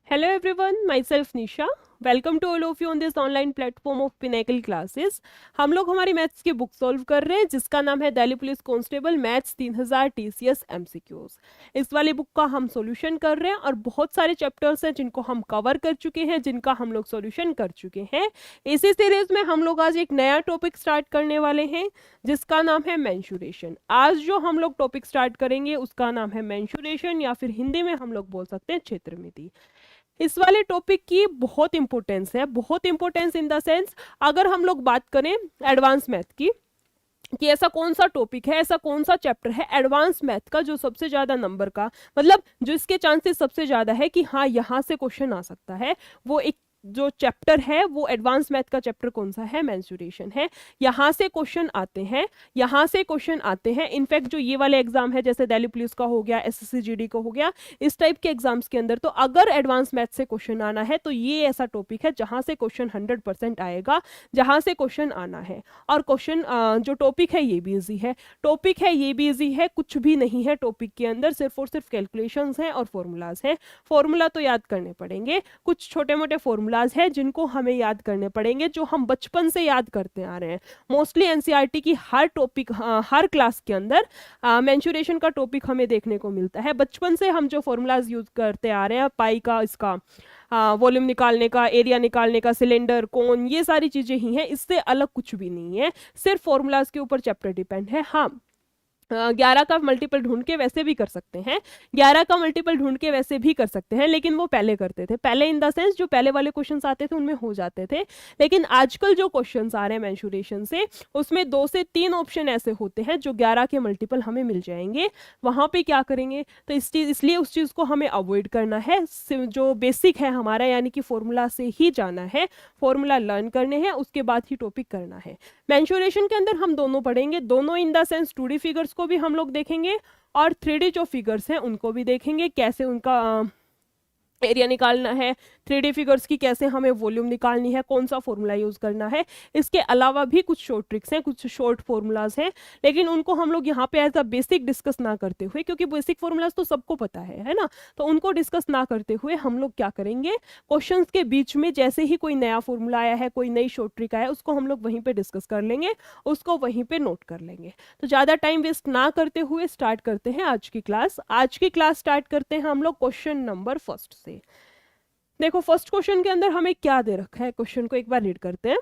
Hello everyone, myself Nisha. Welcome to all of you on this online platform of Pinnacle classes. हम लोग हमारी maths की book solve कर रहे हैं जिसका नाम है Delhi police constable maths 3000 TCS MCQs। इस वाली बुक का हम सॉल्यूशन कर रहे हैं और बहुत सारे चैप्टर्स हैं जिनको हम कवर कर चुके हैं, जिनका हम लोग सॉल्यूशन कर चुके हैं। इसी सीरीज में हम लोग आज एक नया टॉपिक स्टार्ट करने वाले हैं जिसका नाम है मेंसुरेशन। आज जो हम लोग टॉपिक स्टार्ट करेंगे उसका नाम है मेंसुरेशन, या फिर हिंदी में हम लोग बोल सकते हैं क्षेत्रमिति। इस वाले टॉपिक की बहुत इंपॉर्टेंस है, बहुत इंपॉर्टेंस इन द सेंस, अगर हम लोग बात करें एडवांस मैथ की कि ऐसा कौन सा टॉपिक है, ऐसा कौन सा चैप्टर है एडवांस मैथ का जो सबसे ज्यादा नंबर का, मतलब जो इसके चांसेस सबसे ज्यादा है कि हाँ यहाँ से क्वेश्चन आ सकता है, वो एक जो चैप्टर है वो एडवांस मैथ का चैप्टर कौन सा है, मेंसुरेशन है। यहाँ से क्वेश्चन आते हैं, यहाँ से क्वेश्चन आते हैं। इनफैक्ट जो ये वाले एग्जाम है जैसे दिल्ली पुलिस का हो गया, SSC GD का हो गया, इस टाइप के एग्जाम्स के अंदर तो अगर एडवांस मैथ से क्वेश्चन आना है तो ये ऐसा टॉपिक है जहाँ से क्वेश्चन 100% आएगा, जहाँ से क्वेश्चन आना है। और क्वेश्चन जो टॉपिक है ये भी इजी है, टॉपिक है ये भी इजी है, कुछ भी नहीं है टॉपिक के अंदर, सिर्फ और सिर्फ कैलकुलेशंस हैं और फॉर्मूलाज हैं। फॉर्मूला तो याद करने पड़ेंगे, कुछ छोटे मोटे फॉर्मूलाज है जिनको हमें याद करने पड़ेंगे, जो हम बचपन से याद करते आ रहे हैं। मोस्टली एनसीईआरटी की हर टॉपिक हर क्लास के अंदर मेंसुरेशन का टॉपिक हमें देखने को मिलता है। बचपन से हम जो फॉर्मूलाज यूज करते आ रहे हैं, पाई का, इसका वॉल्यूम निकालने का, एरिया निकालने का, सिलेंडर, कोन, ये सारी चीजें ही हैं, इससे अलग कुछ भी नहीं है। सिर्फ फॉर्मूलाज के ऊपर चैप्टर डिपेंड है। हाँ, 11 का मल्टीपल ढूंढ के वैसे भी कर सकते हैं, 11 का मल्टीपल ढूंढ के वैसे भी कर सकते हैं, लेकिन वो पहले करते थे, पहले इन द सेंस जो पहले वाले क्वेश्चंस आते थे उनमें हो जाते थे। लेकिन आजकल जो क्वेश्चंस आ रहे हैं मेंसुरेशन से, उसमें 2 से 3 ऑप्शन ऐसे होते हैं जो 11 के मल्टीपल हमें मिल जाएंगे। वहां पे क्या करेंगे, तो इसलिए उस चीज को हमें अवॉइड करना है। जो बेसिक है हमारा, यानी कि फॉर्मूला से ही जाना है, फॉर्मूला लर्न करने हैं, उसके बाद ही टॉपिक करना है। मेंसुरेशन के अंदर हम दोनों पढ़ेंगे, दोनों in the sense 2D figures को भी हम लोग देखेंगे और 3D जो फिगर्स हैं उनको भी देखेंगे, कैसे उनका एरिया निकालना है, 3D फिगर्स की कैसे हमें वॉल्यूम निकालनी है, कौन सा फॉर्मूला यूज करना है। इसके अलावा भी कुछ शॉर्ट ट्रिक्स हैं, कुछ शॉर्ट फॉर्मूलाज हैं, लेकिन उनको हम लोग यहाँ पे एज अ बेसिक डिस्कस ना करते हुए, क्योंकि बेसिक फॉर्मूलाज तो सबको पता है ना, तो उनको डिस्कस ना करते हुए हम लोग क्या करेंगे, क्वेश्चंस के बीच में जैसे ही कोई नया फॉर्मूला आया है, कोई नई शॉर्ट ट्रिक आया है, उसको हम लोग वहीं पे डिस्कस कर लेंगे, उसको वहीं पे नोट कर लेंगे। तो ज्यादा टाइम वेस्ट ना करते हुए स्टार्ट करते हैं आज की क्लास। आज की क्लास स्टार्ट करते हैं हम लोग क्वेश्चन नंबर फर्स्ट से। देखो फर्स्ट क्वेश्चन के अंदर हमें क्या दे रखा है, क्वेश्चन को एक बार रीड करते हैं।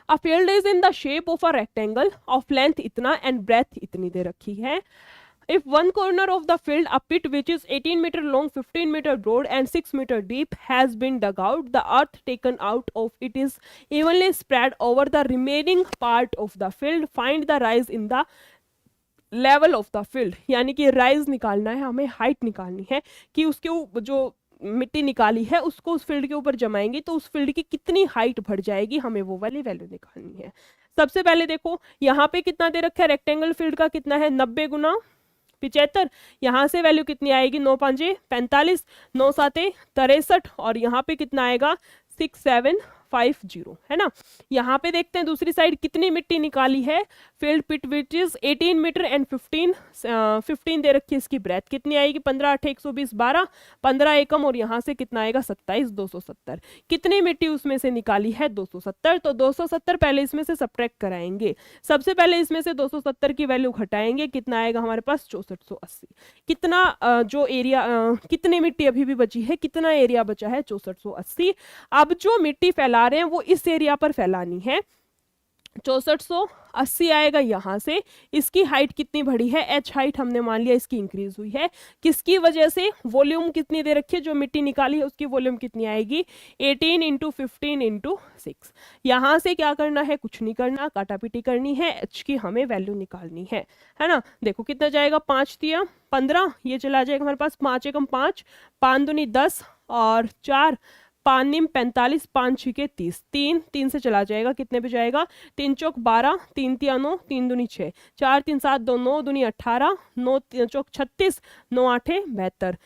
A field is in the shape of a rectangle of length इतना एंड ब्रेथ इतनी दे रखी है। If one corner of the field, a pit which is 18 meter long, 15 meter broad and 6 meter deep has been dug out, the earth taken out of it is evenly spread over the remaining part of the field. Find the rise in the level of the field, यानी कि rise निकालना है हमें, height निकालनी है कि उसके जो मिट्टी निकाली है उसको उस फील्ड के ऊपर जमाएंगे तो उस फील्ड की कितनी हाइट बढ़ जाएगी, हमें वो वाली वैल्यू निकालनी है। सबसे पहले देखो यहाँ पे कितना दे रखा है, रेक्टेंगल फील्ड का कितना है, 90 गुना 75। यहाँ से वैल्यू कितनी आएगी, 9 5 45, 9 7 63, और यहाँ पे कितना आएगा 6750, है ना। यहाँ पे देखते हैं दूसरी साइड कितनी मिट्टी निकाली है, field pit which is 18 metre and 15 दे रखी है, इसकी ब्रेथ कितनी आएगी, 15 8 120 12, 15 एकम, और यहाँ से कितना आएगा 27 270। कितनी मिट्टी उसमें से निकाली है, 270। तो 270 पहले इसमें से सब्ट्रैक्ट कराएंगे, सबसे पहले इसमें से 270 की वैल्यू घटाएंगे, कितना आएगा हमारे पास 6480। कितना जो एरिया कितनी मिट्टी अभी भी बची है, कितना एरिया बचा है, 6480। अब जो मिट्टी फैला रहे हैं वो इस एरिया पर फैलानी है, 6480 आएगा यहाँ से। इसकी हाइट कितनी बढ़ी है, एच हाइट हमने मान लिया इसकी इंक्रीज हुई है, किसकी वजह से, वॉल्यूम कितनी दे रखी है, जो मिट्टी निकाली है उसकी वॉल्यूम कितनी आएगी, 18 × 15 × 6। यहाँ से क्या करना है, कुछ नहीं करना, काटापीटी करनी है, एच की हमें वैल्यू निकालनी है ना। देखो कितना जाएगा, 5 दिया 15, ये चला जाएगा हमारे पास 5 एकम 5, 5 दूनी 10 और 4 5 निम 45, 5 छिके 30, 3 से चला जाएगा, कितने पे जाएगा, 3 चौक 12, 3 तिया 9, 3 दूनी 6, 4 3 7 2 9 दूनी 18, 9 चौक 36, 9 8 72,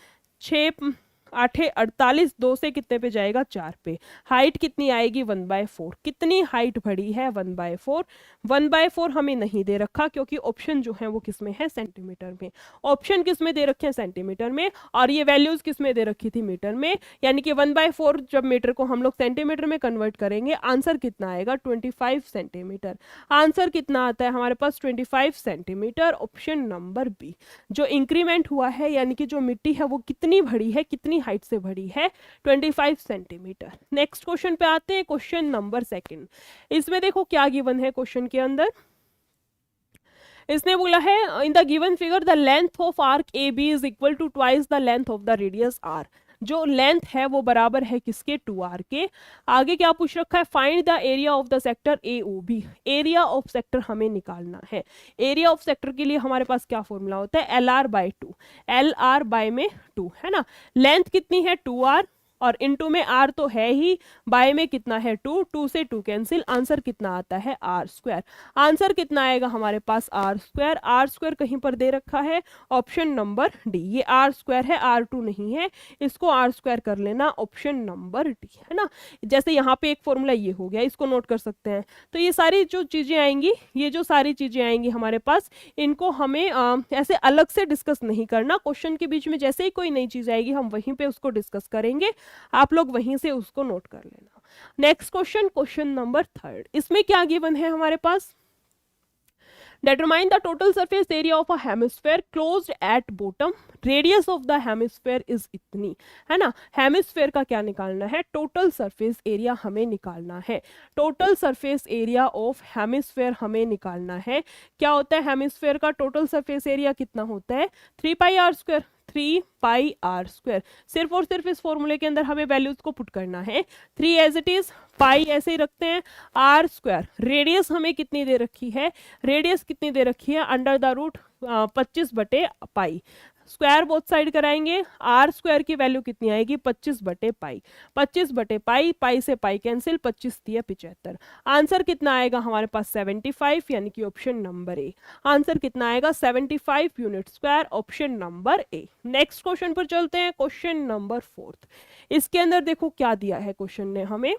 6 आठे 48, 2 से कितने पे जाएगा 4 पे। हाइट कितनी आएगी 1/4। कितनी हाइट बढ़ी है 1/4। 1/4 हमें नहीं दे रखा क्योंकि ऑप्शन जो है वो किस में है सेंटीमीटर में। ऑप्शन किस में दे रखे हैं सेंटीमीटर में, और ये वैल्यूज किस में दे रखी थी मीटर में। यानी कि 1/4 जब मीटर को हम लोग सेंटीमीटर में कन्वर्ट करेंगे आंसर कितना आएगा 25 सेंटीमीटर। आंसर कितना आता है हमारे पास 25 सेंटीमीटर। Option number B. जो इंक्रीमेंट हुआ है यानी कि जो मिट्टी है वो कितनी बढ़ी है, कितनी हाइट से बढ़ी है 25 सेंटीमीटर। नेक्स्ट क्वेश्चन पे आते हैं, क्वेश्चन नंबर 2। इसमें देखो क्या गिवन है क्वेश्चन के अंदर। इसने बोला है in the given figure the length of arc A B is equal to twice the length of the radius R. जो लेंथ है वो बराबर है किसके 2r के। आगे क्या पूछ रखा है find the area of the sector A O B. Area of sector हमें निकालना है। एरिया ऑफ सेक्टर के लिए हमारे पास क्या फॉर्मूला होता है LR/2। LR में 2 है ना। लेंथ कितनी है 2r और इनटू में r तो है ही, बाय में कितना है 2, 2 से 2 कैंसिल। आंसर कितना आता है r²। आंसर कितना आएगा हमारे पास r²। r² कहीं पर दे रखा है ऑप्शन नंबर डी। ये r² है r2 नहीं है, इसको r² कर लेना ऑप्शन नंबर डी है ना। जैसे यहाँ पे एक फॉर्मूला ये हो गया, इसको नोट कर सकते हैं। तो ये सारी जो चीजें आएंगी, ये जो सारी चीजें आएंगी हमारे पास, इनको हमें ऐसे अलग से डिस्कस नहीं करना। क्वेश्चन के बीच में जैसे ही कोई नई चीज आएगी हम वहीं पे उसको डिस्कस करेंगे, आप लोग वहीं से उसको नोट कर लेना। Next question, question number 3। इसमें क्या गिवन है हमारे पास Determine the total surface area of a hemisphere closed at bottom. Radius of the hemisphere is इतनी है ना। हेमिस्फेयर का क्या निकालना है, टोटल सरफेस एरिया हमें निकालना है। Total surface area of hemisphere हमें निकालना है। क्या होता है हेमिस्फेयर का टोटल सरफेस एरिया कितना होता है 3πr²। 3πr²। सिर्फ और सिर्फ इस फॉर्मूले के अंदर हमें वैल्यूज को पुट करना है। 3 एज इट इज, पाई ऐसे ही रखते हैं, r²। रेडियस हमें कितनी दे रखी है, रेडियस कितनी दे रखी है √25 पाई। स्क्वायर बोथ साइड कराएंगे, r² की वैल्यू कितनी आएगी 25/पाई। 25/पाई, पाई से पाई कैंसिल, 25 दिया 75। आंसर कितना आएगा हमारे पास 75, यानी कि ऑप्शन नंबर ए। आंसर कितना आएगा 75 unit square, option number A. Next question पर चलते हैं, क्वेश्चन नंबर 4। इसके अंदर देखो क्या दिया है क्वेश्चन ने हमें,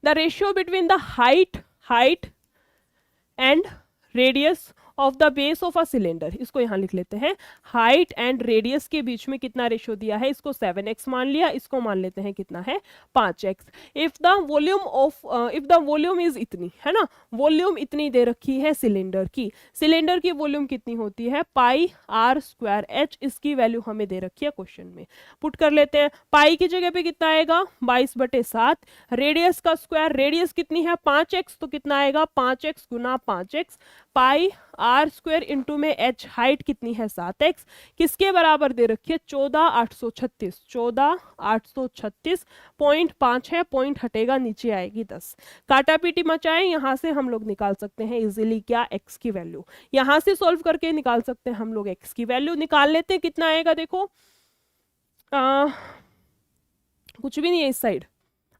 the ratio between the height and radius of the base of a cylinder. इसको यहां लिख लेते हैं, हाइट एंड रेडियस के बीच में कितना रेशियो दिया है, इसको 7x मान लिया, इसको मान लेते हैं कितना है 5x। If the volume is इतनी है ना, वॉल्यूम इतनी दे रखी है सिलेंडर की। सिलेंडर की वॉल्यूम कितनी होती है πr²h। इसकी वैल्यू हमें दे रखी है क्वेश्चन में, पुट कर लेते हैं। पाई की जगह पे कितना आएगा 22/7। रेडियस का स्क्वायर, रेडियस कितनी है 5x, तो कितना आएगा 5x गुना 5x। पाई r² इंटू में h, हाइट कितनी है 7x, किसके बराबर दे रखी है 14,836। 14,836.5 है, पॉइंट हटेगा नीचे आएगी 10। काटा पीटी मचाएं, यहां से हम लोग निकाल सकते हैं इजीली क्या x की वैल्यू। यहां से सॉल्व करके निकाल सकते हैं हम लोग x की वैल्यू। निकाल लेते हैं कितना आएगा, देखो कुछ भी नहीं है इस साइड।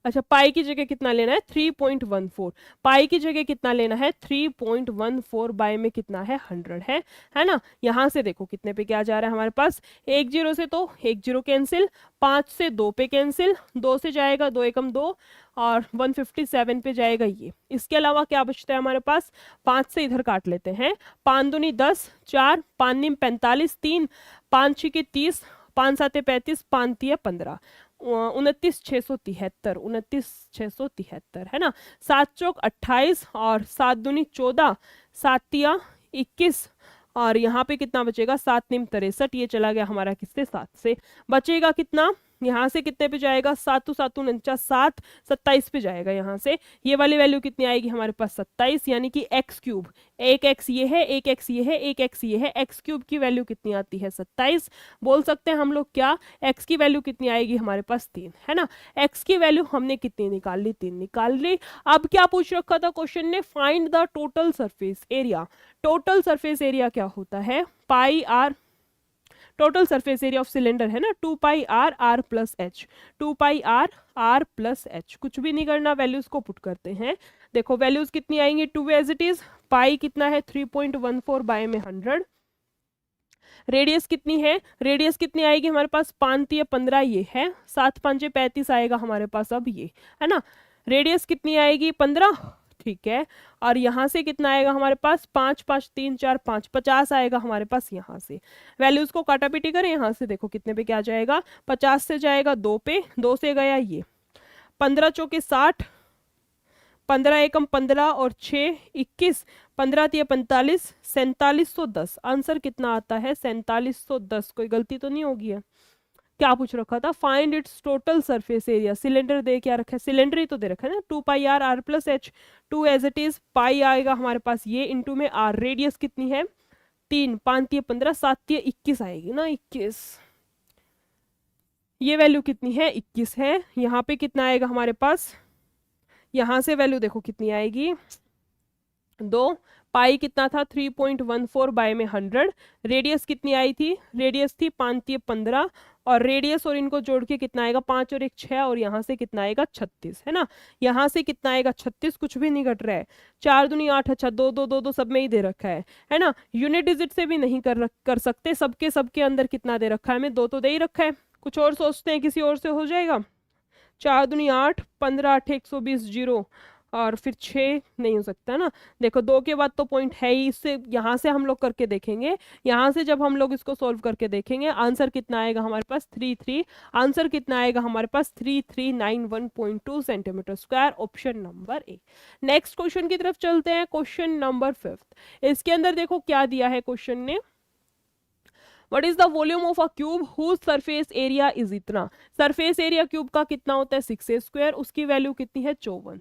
अच्छा, पाई की जगह कितना लेना है 3.14। पाई की जगह कितना लेना है 3.14, बाय में कितना है 100 है ना। यहां से देखो कितने पे क्या जा रहा है हमारे पास, 1 0 से तो 1 0 कैंसिल, 5 से 2 पे कैंसिल, 2 से जाएगा 2 एकम 2 और 157 पे जाएगा ये। इसके अलावा क्या बचता है हमारे पास, 5 से इधर काट लेते हैं, 5 दूनी 10, 4 5 निम 45, 3 5 6 30, 5 7 35, 5 3 15, 29,673, 29,673 है ना। 7 चौक 28 और 7 दूनी 14, 7 तिया 21 और यहाँ पे कितना बचेगा 7 निम 63। ये चला गया हमारा किससे 7 से, बचेगा कितना यहाँ से कितने पे जाएगा 7 7 49, 7 27 पे जाएगा यहाँ से। ये वाली वैल्यू कितनी आएगी हमारे पास 27, यानी कि x³। एक x ये है, एक x ये है, एक x ये है, x³ की वैल्यू कितनी आती है 27। बोल सकते हैं हम लोग क्या, x की वैल्यू कितनी आएगी हमारे पास 3 है ना। x की वैल्यू हमने कितनी निकाल ली, 3 निकाल ली। अब क्या पूछ रखा था क्वेश्चन ने, find the total surface area. Total surface area क्या होता है πr, total surface area of cylinder है ना 2πr r+h। 2πr r+h, कुछ भी नहीं करना, वैल्यूज को पुट करते हैं। देखो वैल्यूज कितनी आएंगी 2 एज इट इज, पाई कितना है 3.14 बाय में 100, रेडियस कितनी है, रेडियस कितनी आएगी हमारे पास, 5×3 = 15 ये है, 7×5 = 35 आएगा हमारे पास अब ये, है ना। रेडियस कितनी आएगी 15, ठीक है। और यहाँ से कितना आएगा हमारे पास, 5 5 3 4 5 50 आएगा हमारे पास यहाँ से। वैल्यूज को काटा पीटी करें, यहाँ से देखो कितने पे क्या जाएगा, 50 से जाएगा 2 पे, 2 से गया ये, 15 चौके 60, 15 एकम 15 और 6 21, 15×3 = 45, 4710। आंसर कितना आता है 4710। कोई गलती तो नहीं होगी है। क्या पूछ रखा था, find its total surface area. Cylinder दे क्या रखा है, सिलेंडर ही तो दे रखा है ना, 2πr r + h, 2 as it is, pi आएगा हमारे पास ये इंटू में r। रेडियस कितनी है 3, 5×3 = 15, 7×3 = 21 आएगी ना, 21। ये वैल्यू कितनी है 21 है। यहाँ पे कितना आएगा हमारे पास, यहाँ से वैल्यू देखो कितनी आएगी 2, पाई कितना था 3.14 बाय में 100। रेडियस कितनी आई थी, रेडियस थी 5×3 = 15, और रेडियस और इनको जोड़ के कितना आएगा 5 और 1 6, और यहाँ से कितना आएगा 36, है ना। यहाँ से कितना आएगा 36, कुछ भी नहीं घट रहा है, 4 दूनी 8, अच्छा 2 2 2 2 सब में ही दे रखा है ना। यूनिट डिजिट से भी नहीं कर सकते, सबके अंदर कितना दे रखा है हमें, 2 तो दे ही रखा है। कुछ और सोचते हैं, किसी और से हो जाएगा, 4 दूनी 8, 15 8 120 0, और फिर 6 नहीं हो सकता ना। देखो 2 के बाद तो पॉइंट है ही, इससे यहाँ से हम लोग करके देखेंगे, यहाँ से जब हम लोग इसको सॉल्व करके देखेंगे, आंसर कितना आएगा हमारे पास 33। आंसर कितना आएगा हमारे पास 3391.2 centimetre. Option number A. Next question की तरफ चलते हैं, क्वेश्चन नंबर 5। इसके अंदर देखो क्या दिया है क्वेश्चन ने, What is the volume of a cube whose surface area is इतना। सरफेस एरिया क्यूब का कितना होता है 6a², उसकी वैल्यू कितनी है 54,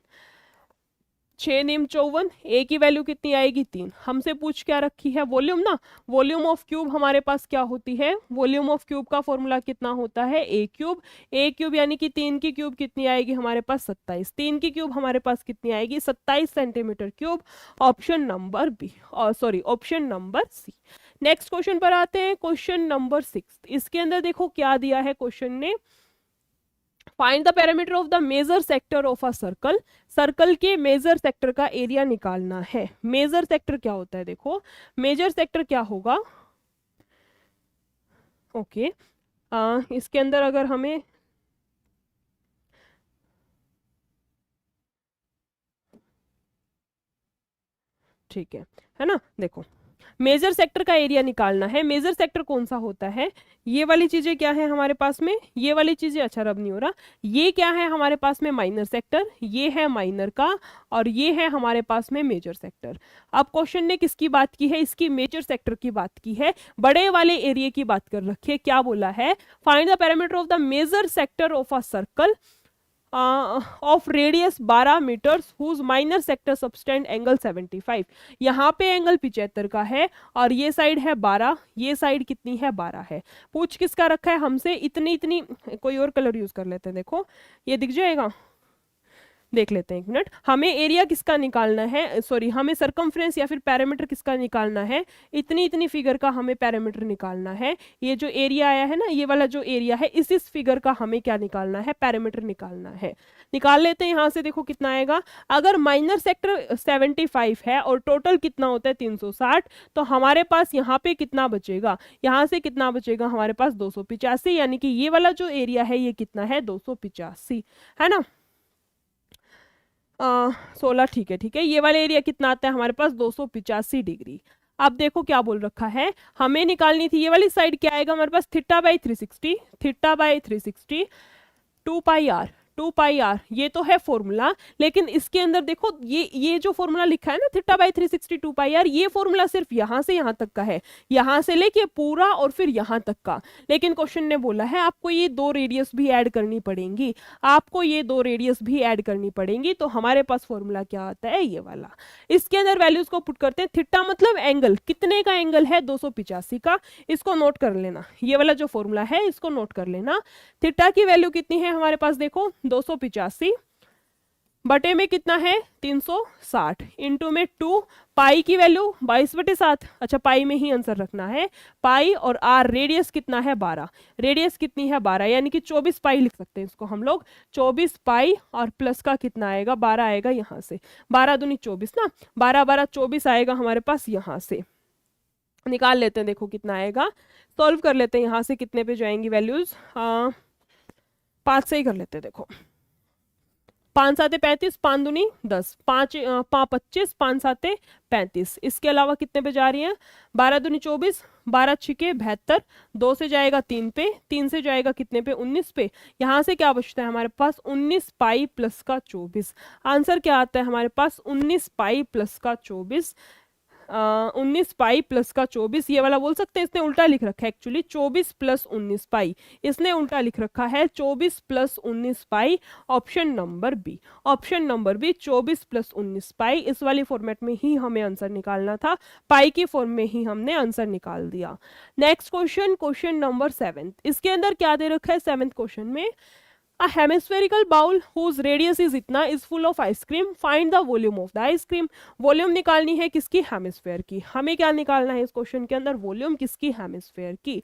6 निम 54, ए की वैल्यू कितनी आएगी 3। हमसे पूछ क्या रखी है, वॉल्यूम ना। वॉल्यूम ऑफ क्यूब हमारे पास क्या होती है, वॉल्यूम ऑफ क्यूब का फॉर्मूला कितना होता है ए क्यूब यानी कि 3 की क्यूब कितनी आएगी हमारे पास 27, 3 की क्यूब हमारे पास कितनी आएगी 27 centimetre. Option number B, sorry option number C. Next question पर आते हैं, क्वेश्चन नंबर 6। इसके अंदर देखो क्या दिया है क्वेश्चन ने, find the parameter of the major sector of a circle. Circle के मेजर सेक्टर का एरिया निकालना है। मेजर सेक्टर क्या होता है, देखो मेजर सेक्टर क्या होगा, ओके इसके अंदर अगर हमें ठीक है ना, देखो मेजर सेक्टर का एरिया निकालना है। मेजर सेक्टर कौन सा होता है, ये वाली चीजें क्या है हमारे पास में, ये वाली चीजें, अच्छा रब नहीं हो रहा, ये क्या है हमारे पास में माइनर सेक्टर, ये है माइनर का, और ये है हमारे पास में मेजर सेक्टर। अब क्वेश्चन ने किसकी बात की है, इसकी मेजर सेक्टर की बात की है, बड़े वाले एरिया की बात कर रखी है। क्या बोला है, find the parameter of the major sector of a circle of radius 12 metres whose minor sector subtend angle 75। यहाँ पे एंगल 75 का है, और ये साइड है 12, ये साइड कितनी है 12 है। पूछ किसका रखा है हमसे, इतनी, कोई और कलर यूज कर लेते हैं, देखो ये दिख जाएगा, देख लेते हैं एक मिनट। हमें एरिया किसका निकालना है, सॉरी हमें सरकमफ्रेंस या फिर पैरामीटर किसका निकालना है, इतनी फिगर का हमें पैरामीटर निकालना है। ये जो एरिया आया है ना, ये वाला जो एरिया है, इस फिगर का हमें क्या निकालना है, पैरामीटर निकालना है। निकाल लेते हैं, यहाँ से देखो कितना आएगा। अगर माइनर सेक्टर 75 है और टोटल कितना होता है 360, तो हमारे पास यहाँ पे कितना बचेगा, यहाँ से कितना बचेगा हमारे पास 285, यानी कि ये वाला जो एरिया है ये कितना है 285, है ना। 16, ठीक है, ये वाला एरिया कितना आता है हमारे पास 285 डिग्री। अब देखो क्या बोल रखा है, हमें निकालनी थी ये वाली साइड, क्या आएगा हमारे पास θ/360, θ/360 2πr ये तो है फॉर्मूला, लेकिन इसके अंदर देखो ये जो फॉर्मूला लिखा है ना θ/360 2πr, ये फॉर्मूला सिर्फ यहाँ से यहाँ तक का है, यहाँ से लेके पूरा और फिर यहाँ तक का। लेकिन क्वेश्चन ने बोला है आपको ये 2 रेडियस भी ऐड करनी पड़ेंगी, आपको ये 2 रेडियस भी ऐड करनी पड़ेंगी। तो हमारे पास फॉर्मूला क्या आता है, ये वाला। इसके अंदर वैल्यूज को पुट करते हैं। थीटा मतलब एंगल, कितने का एंगल है 285 का, इसको नोट कर लेना, ये वाला जो फॉर्मूला है इसको नोट कर लेना। थीटा की वैल्यू कितनी है हमारे पास, देखो 285 बटे में कितना है 360 इंटू में 2, पाई की वैल्यू 22/7, अच्छा पाई में ही आंसर रखना है, पाई और आर, रेडियस कितना है 12, रेडियस कितनी है 12, यानी कि 24 पाई लिख सकते हैं इसको हम लोग, 24 पाई और प्लस का कितना आएगा 12 आएगा यहाँ से, 12 दूनी 24 ना, 12 12 24 आएगा हमारे पास यहाँ से। निकाल लेते हैं, देखो कितना आएगा, सॉल्व कर लेते हैं। यहाँ से कितने पे जाएंगी वैल्यूज, 5 से ही कर लेते हैं। देखो 5 साते 35, 5 दूनी 10, 5 25, 5 साते 35। इसके अलावा कितने पे जा रही हैं, 12 दूनी 24, 12 छिके 72, 2 से जाएगा 3 पे, 3 से जाएगा कितने पे, 19 पे। यहाँ से क्या बचता है हमारे पास, 19 पाई प्लस का 24। आंसर क्या आता है हमारे पास, 19 पाई प्लस का 24। 19 पाई प्लस का 24, ये वाला बोल सकते हैं, इसने उल्टा लिख रखा है एक्चुअली, 24 प्लस 19 पाई, इसने उल्टा लिख रखा है 24 plus 19 pi. Option number B, option number B 24 plus 19 pi. इस वाली फॉर्मेट में ही हमें आंसर निकालना था, पाई की फॉर्म में ही हमने आंसर निकाल दिया। Next question, question number 7। इसके अंदर क्या दे रखा है 7th क्वेश्चन में, A hemispherical bowl whose radius is इतना is full of ice cream. Find the volume of the ice cream. Volume निकालनी है किसकी, हेमिस्फेयर की। हमें क्या निकालना है इस क्वेश्चन के अंदर, वॉल्यूम किसकी, हेमिस्फेयर की।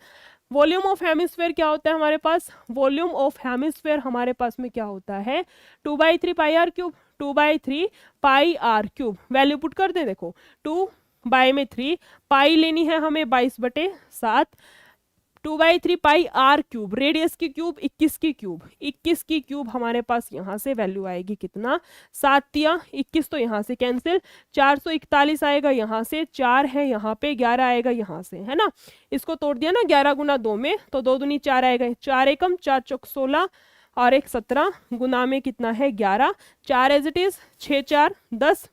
वॉल्यूम ऑफ हेमिस्फेयर क्या होता है हमारे पास, वॉल्यूम ऑफ हेमिस्फेयर हमारे पास में क्या होता है, 2/3 pi r cube, 2/3 pi r cube. Value put कर दे, देखो 2 बाई में 3, पाई लेनी है हमें 22/7, 2/3 पाई आर क्यूब, रेडियस की क्यूब 21 की क्यूब, 21 की क्यूब हमारे पास यहाँ से वैल्यू आएगी कितना, 7 या 21 तो यहाँ से कैंसिल, 441 आएगा यहाँ से, 4 है यहाँ पे, 11 आएगा यहाँ से, है ना। इसको तोड़ दिया ना 11 गुना 2 में, तो 2 दूनी 4 आएगा, 4 एकम 4 चौक 16 और 1 17, गुना में कितना है 11, 4 एज इट इज, 6 4 10,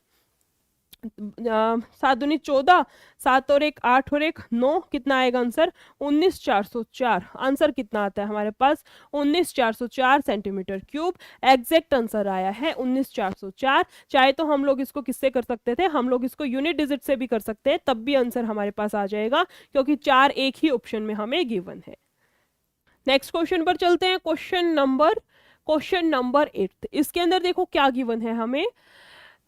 7 दूनी 14, 7 और 1 8 और 1 9, कितना आएगा आंसर, 19,404। आंसर कितना आता है हमारे पास, 19,404 सेंटीमीटर क्यूब। एग्जैक्ट आंसर आया है 19,404। चाहे तो हम लोग इसको किससे कर सकते थे, हम लोग इसको यूनिट डिजिट से भी कर सकते हैं, तब भी आंसर हमारे पास आ जाएगा, क्योंकि 4 एक ही ऑप्शन में हमें गिवन है। नेक्स्ट क्वेश्चन पर चलते हैं, क्वेश्चन नंबर 8। इसके अंदर देखो क्या गिवन है हमें,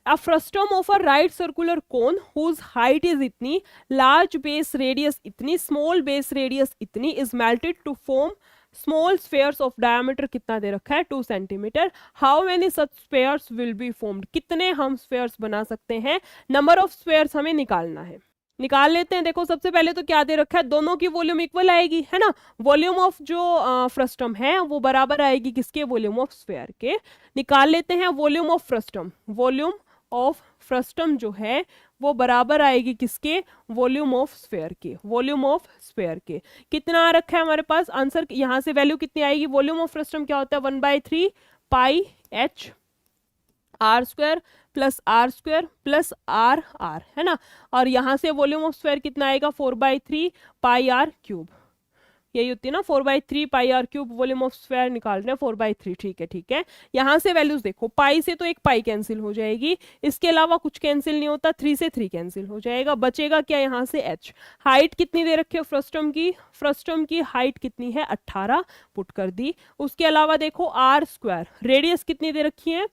A frustum of a right circular cone whose height is इतनी, large base radius इतनी, small base radius इतनी, is melted to form small spheres of diameter कितना दे रखा है, 2 centimetre. How many such spheres will be formed, कितने हम spheres बना सकते हैं, number of spheres हमें निकालना है, निकाल लेते हैं। देखो सबसे पहले तो क्या दे रखा है, दोनों की वॉल्यूम इक्वल आएगी, है ना। वॉल्यूम ऑफ जो फ्रस्टम है वो बराबर आएगी किसके, वॉल्यूम ऑफ स्फेयर के। निकाल लेते हैं volume of frustum, volume of frustum जो है वो बराबर आएगी किसके, वॉल्यूम ऑफ स्फेयर के, वॉल्यूम ऑफ स्फेयर के। कितना आ रखा है हमारे पास आंसर, यहाँ से वैल्यू कितनी आएगी, वॉल्यूम ऑफ फ्रस्टम क्या होता है, 1/3 pi h r square plus r square plus r r, है ना। और यहाँ से वॉल्यूम ऑफ स्फेयर कितना आएगा, 4/3 पाई आर क्यूब, यही होती है ना, 4/3 pi r cube. Volume of sphere निकाल रहे हैं 4/3, ठीक है। यहाँ से वैल्यूज देखो, पाई से तो एक पाई कैंसिल हो जाएगी, इसके अलावा कुछ कैंसिल नहीं होता, 3 से 3 कैंसिल हो जाएगा, बचेगा क्या यहाँ से h। हाइट कितनी दे रखी है फ्रस्टम की, फ्रस्टम की हाइट कितनी है 18, पुट कर दी। उसके अलावा देखो आर स्क्वायर, रेडियस कितनी दे रखी है,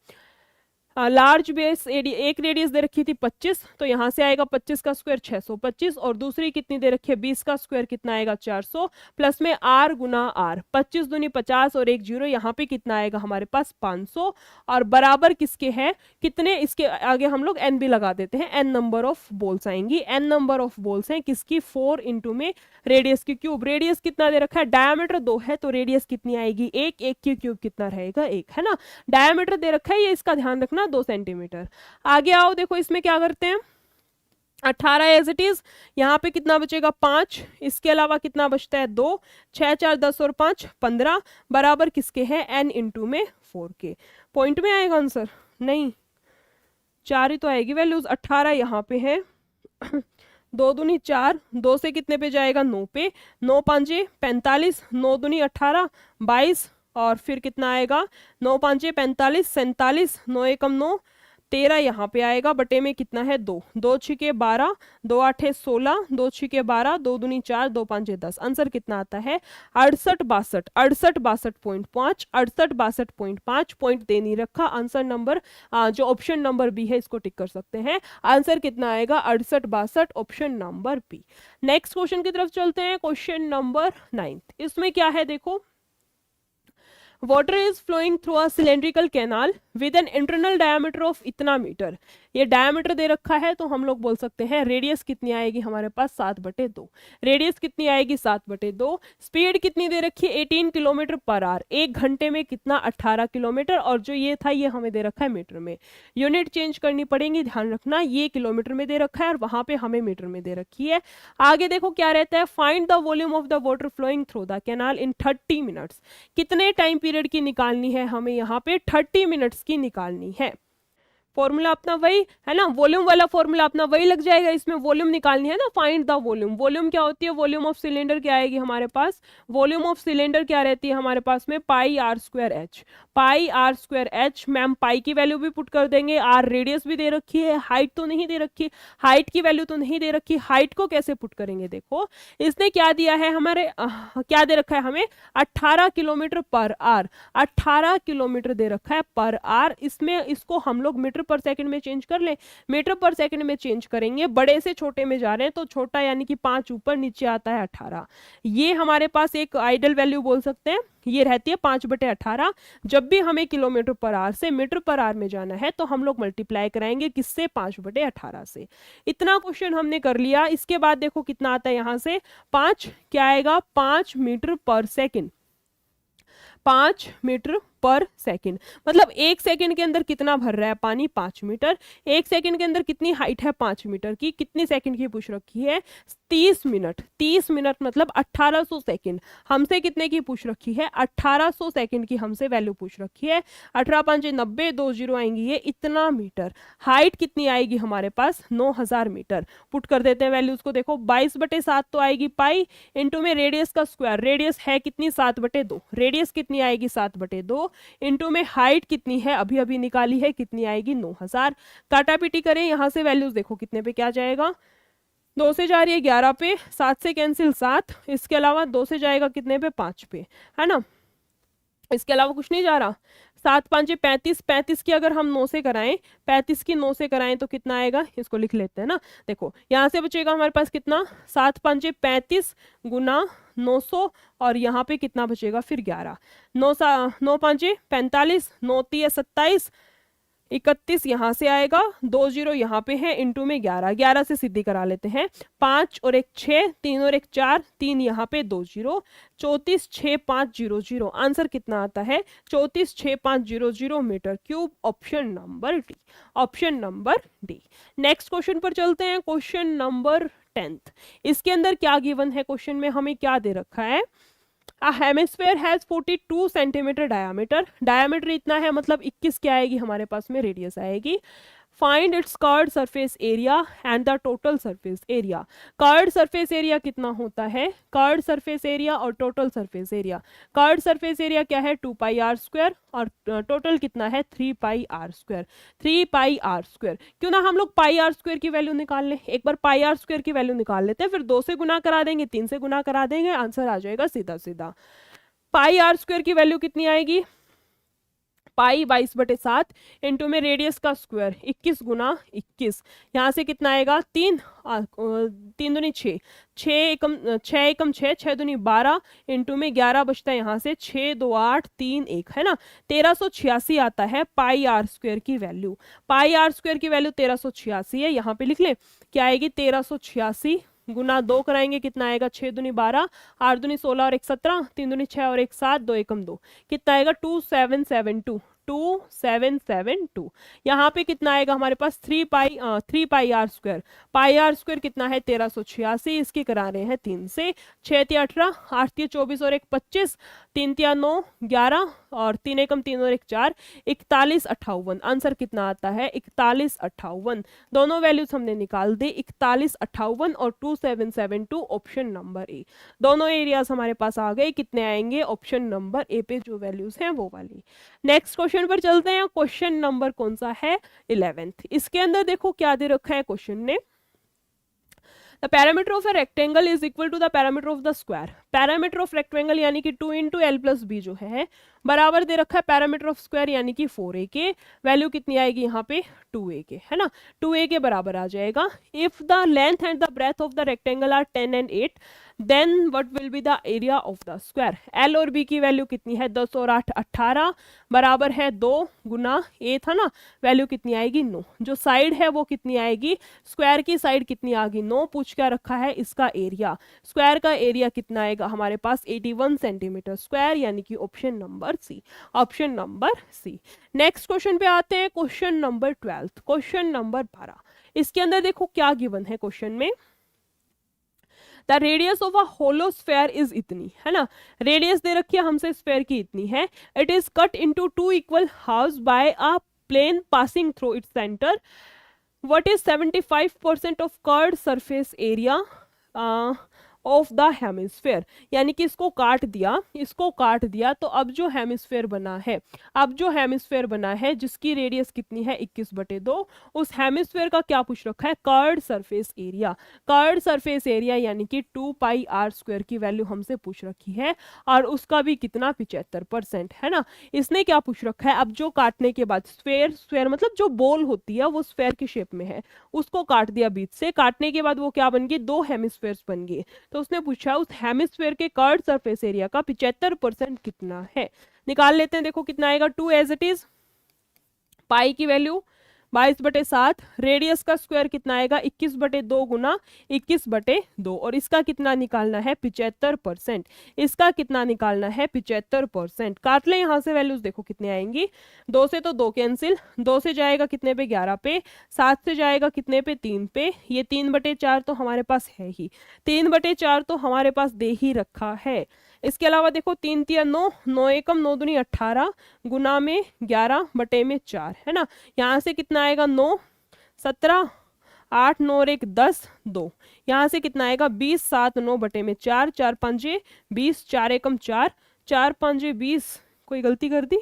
लार्ज बेस एक रेडियस दे रखी थी 25, तो यहाँ से आएगा 25 का स्क्वायर 625, और दूसरी कितनी दे रखी है 20 का स्क्वायर कितना आएगा 400, प्लस में आर गुना आर, 25 दूनी 50 और 1 0, यहाँ पे कितना आएगा हमारे पास 500, और बराबर किसके हैं, कितने, इसके आगे हम लोग एन भी लगा देते हैं, एन नंबर ऑफ बॉल्स आएंगी, एन नंबर ऑफ बॉल्स हैं किसकी, 4 इंटू में रेडियस की क्यूब। रेडियस कितना दे रखा है, डायमीटर 2 है, तो रेडियस कितनी आएगी 1, 1 की क्यूब कितना रहेगा 1, है ना। डायमीटर दे रखा है, ये इसका ध्यान रखना 2 सेंटीमीटर। आगे आओ, देखो इसमें क्या करते हैं, 18 एज इट इज, यहाँ पे कितना बचेगा 5, इसके अलावा कितना बचता है 2, 6 4 10 और 5 15, बराबर किसके हैं, n इंटू में 4 के। पॉइंट में आएगा आंसर, नहीं 4 ही तो आएगी वैल्यूज, 18 यहाँ पे है 2 दूनी 4, 2 से कितने पे जाएगा 9 पे, 9 5 45, 9 दूनी 18 22, और फिर कितना आएगा 9 5 45 47, 9 एकम 9 13, यहाँ पे आएगा, बटे में कितना है 2, 2 छिके 12, 2 8 16, 2 छिके 12, 2 दूनी 4, 2 5 10। आंसर कितना आता है 68 62.5, 68 पॉइंट दे नहीं रखा। आंसर नंबर जो ऑप्शन नंबर बी है इसको टिक कर सकते हैं। आंसर कितना आएगा 68 option number B. Next question की तरफ चलते हैं, क्वेश्चन नंबर 9। इसमें क्या है देखो, water is flowing through a cylindrical canal with an internal diameter of इतना मीटर। ये डायमीटर दे रखा है तो हम लोग बोल सकते हैं रेडियस कितनी आएगी हमारे पास 7/2। रेडियस कितनी आएगी 7/2। स्पीड कितनी दे रखी है 18 किलोमीटर पर आवर, 1 घंटे में कितना 18 किलोमीटर, और जो ये था ये हमें दे रखा है मीटर में। यूनिट चेंज करनी पड़ेगी, ध्यान रखना, ये किलोमीटर में दे रखा है और वहां पे हमें मीटर में दे रखी है। आगे देखो क्या रहता है, find the volume of the water flowing through the canal in 30 minutes. कितने टाइम पीरियड की निकालनी है हमें, यहाँ पे 30 मिनट्स की निकालनी है। फॉर्मूला अपना वही है ना, वॉल्यूम वाला फॉर्मूला अपना वही लग जाएगा, इसमें वॉल्यूम निकालनी है ना, फाइंड द वॉल्यूम। वॉल्यूम क्या होती है, वॉल्यूम ऑफ सिलेंडर क्या आएगी हमारे पास, वॉल्यूम ऑफ सिलेंडर क्या रहती है हमारे पास में, pi are square h. Pi are square h, ma'am pi की वैल्यू भी पुट कर देंगे, आर रेडियस भी दे रखी है, हाइट तो नहीं दे रखी, हाइट की वैल्यू तो नहीं दे रखी, हाइट को कैसे पुट करेंगे, देखो इसने क्या दिया है हमारे क्या दे रखा है हमें 18 किलोमीटर पर आर, 18 किलोमीटर दे रखा है पर आर। इसमें इसको हम लोग मीटर पर सेकंड में चेंज कर ले, मीटर पर सेकंड में चेंज करेंगे, बड़े से छोटे में जा रहे हैं तो छोटा यानी कि 5 ऊपर नीचे आता है 18। ये हमारे पास एक आइडल वैल्यू बोल सकते हैं, ये रहती है 5/18। जब भी हमें किलोमीटर पर आवर से मीटर पर आवर में जाना है तो हम लोग मल्टीप्लाई कराएंगे किससे, 5/18 से। इतना क्वेश्चन हमने कर लिया। इसके बाद देखो कितना आता है यहां से, 5 क्या आएगा, 5 मीटर पर सेकंड, 5 मीटर पर सेकंड, मतलब 1 सेकंड के अंदर कितना भर रहा है पानी, 5 मीटर। 1 सेकंड के अंदर कितनी हाइट है 5 मीटर की, कितनी सेकंड की पूछ रखी है, 30 मिनट। 30 मिनट मतलब 1800 सेकंड। हमसे कितने की पूछ रखी है, 1800 सेकंड की हमसे वैल्यू पूछ रखी है। 18 5 90, 2 जीरो आएंगी, ये इतना मीटर। हाइट कितनी आएगी हमारे पास, 9000 मीटर। पुट कर देते हैं वैल्यूज को, देखो 22/7 तो आएगी पाई, इंटू में रेडियस का स्क्वायर, रेडियस है कितनी 7/2, रेडियस कितनी आएगी 7/2, इंटू में हाइट कितनी है अभी अभी निकाली है, कितनी आएगी 9000। काटा पीटी करें यहां से वैल्यूज, देखो कितने पे क्या जाएगा, 2 से जा रही है 11 पे, 7 से कैंसिल 7, इसके अलावा 2 से जाएगा कितने पे, 5 पे, है ना, इसके अलावा कुछ नहीं जा रहा। 7 5 35, 35 की अगर हम 9 से कराएं, 35 की 9 से कराएं तो कितना आएगा, इसको लिख लेते हैं ना। देखो यहाँ से बचेगा हमारे पास कितना, 7 5 35 गुना 900, और यहाँ पे कितना बचेगा फिर 11, 9 5 45, 9 3 27, 31 यहाँ से आएगा, 2 जीरो यहाँ पे है, इंटू में 11, 11 से सीधी करा लेते हैं, 5 और 1 6, 3 और 1 4, 3 यहाँ पे 2 जीरो, 34 6 5 0 0। आंसर कितना आता है, 34 6 5 0 0 metre cube. Option number D, option number D. Next question पर चलते हैं, क्वेश्चन नंबर 10th। इसके अंदर क्या गिवन है, क्वेश्चन में हमें क्या दे रखा है, A hemisphere has 42 centimetre diameter, diameter इतना है मतलब 21 क्या आएगी हमारे पास में, रेडियस आएगी। Find its curved surface area and the total surface area. Curved surface area कितना होता है, कर्व्ड सरफेस एरिया और total surface area. Curved surface area क्या है 2πr² और टोटल कितना है 3πr², 3πr²। क्यों ना हम लोग πr² की वैल्यू निकाल लें, एक बार πr² की वैल्यू निकाल लेते हैं, फिर 2 से गुना करा देंगे, 3 से गुना करा देंगे, आंसर आ जाएगा सीधा सीधा। πr² की वैल्यू कितनी आएगी, पाई 22/7 इंटू में रेडियस का स्क्वायर 21 गुना 21, यहाँ से कितना आएगा 3 3 दूनी 6, 6 एकम 6 6 दूनी 12, इंटू में 11 बचता है यहाँ से 6 2 8 3 1, है ना, 1386 आता है πr² की वैल्यू। πr² की वैल्यू 1386 है, यहाँ पे लिख ले क्या आएगी 1386 गुना 2 कराएंगे कितना आएगा 6 दूनी 12, 8 दूनी 16 और 1 17, 3 दूनी 6 और 1 7, 2 एकम 2, कितना आएगा 2772, 2772। यहाँ पे कितना आएगा हमारे पास 3πr², πr² कितना है 1386, इसकी करा रहे हैं 3 से, 6 3 18, 8 3 24 और 1 25, 3 3 9 11 और 3 एकम 3 और 1 4, 41 58। आंसर कितना आता है 41 58। दोनों वैल्यूज हमने निकाल दी, 41 58 और 2772, ऑप्शन नंबर ए। दोनों एरियाज हमारे पास आ गए, कितने आएंगे ऑप्शन नंबर ए पे जो वैल्यूज हैं वो वाली। नेक्स्ट क्वेश्चन पर चलते हैं, क्वेश्चन नंबर कौन सा है 11th। इसके अंदर देखो क्या दे रखा है क्वेश्चन ने, the parameter of a rectangle is equal to the parameter of the square. Parameter of rectangle यानी कि 2 × l+b जो है बराबर दे रखा है पैरामीटर ऑफ स्क्वायर यानी कि 4a के। वैल्यू कितनी आएगी यहाँ पे 2a के, है ना, 2a के बराबर आ जाएगा। If the length and the breadth of the rectangle are 10 and 8, then what will be the area of the square. L और बी की वैल्यू कितनी है, 10 और 8 18 बराबर है 2 गुना ए था ना, वैल्यू कितनी आएगी 9। जो साइड है वो कितनी आएगी, स्क्वायर की साइड कितनी आ गई 9, पूछ क्या रखा है इसका एरिया। स्क्वायर का एरिया कितना आएगा हमारे पास 81 सेंटीमीटर स्क्वायर, यानी कि option number C, option number C. Next question पे आते हैं, क्वेश्चन नंबर 12, क्वेश्चन नंबर 12। इसके अंदर देखो क्या गिवन है क्वेश्चन में, the radius of a hollow sphere is इतनी, है ना, रेडियस दे रखी है हमसे स्फेयर की इतनी है, it is cut into 2 equal halves by a plane passing through its centre, what is 75% of curved surface area of the hemisphere. यानी कि इसको काट दिया, इसको काट दिया, तो अब जो हेमिस्फेयर बना है, अब जो हेमिस्फेयर बना है जिसकी रेडियस कितनी है 21/2, उस हेमिस्फेयर का क्या पूछ रखा है, curved surface area. Curved surface area यानी कि 2πr² की वैल्यू हमसे पूछ रखी है, और उसका भी कितना 75%, है ना। इसने क्या पूछ रखा है, अब जो काटने के बाद स्फेयर, स्फेयर मतलब जो बॉल होती है वो स्फेयर की शेप में है, उसको काट दिया बीच से, काटने के बाद वो क्या बन गई, 2 हेमिस्फेयर्स बन गए। तो उसने पूछा उस हेमिस्फेयर के कर्व्ड सरफेस एरिया का 75% कितना है। निकाल लेते हैं, देखो कितना आएगा, 2 एज इट इज, पाई की वैल्यू 22/7, रेडियस का स्क्वायर कितना आएगा 21/2 गुना 21/2, और इसका कितना निकालना है 75%, इसका कितना निकालना है 75%। काट ले यहाँ से वैल्यूज, देखो कितने आएंगी, 2 से तो 2 कैंसिल, 2 से जाएगा कितने पे 11 पे, 7 से जाएगा कितने पे 3 पे, ये 3/4 तो हमारे पास है ही, 3/4 तो हमारे पास दे ही रखा है। इसके अलावा देखो 3 3 9, 9 एकम 9 दूनी 18 गुना में 11/4, है ना। यहाँ से कितना आएगा 9 17 8 9 और 1 10 2, यहाँ से कितना आएगा 20 7 9/4, 4 5 20, 4 एकम 4, 4 5 20, कोई गलती कर दी,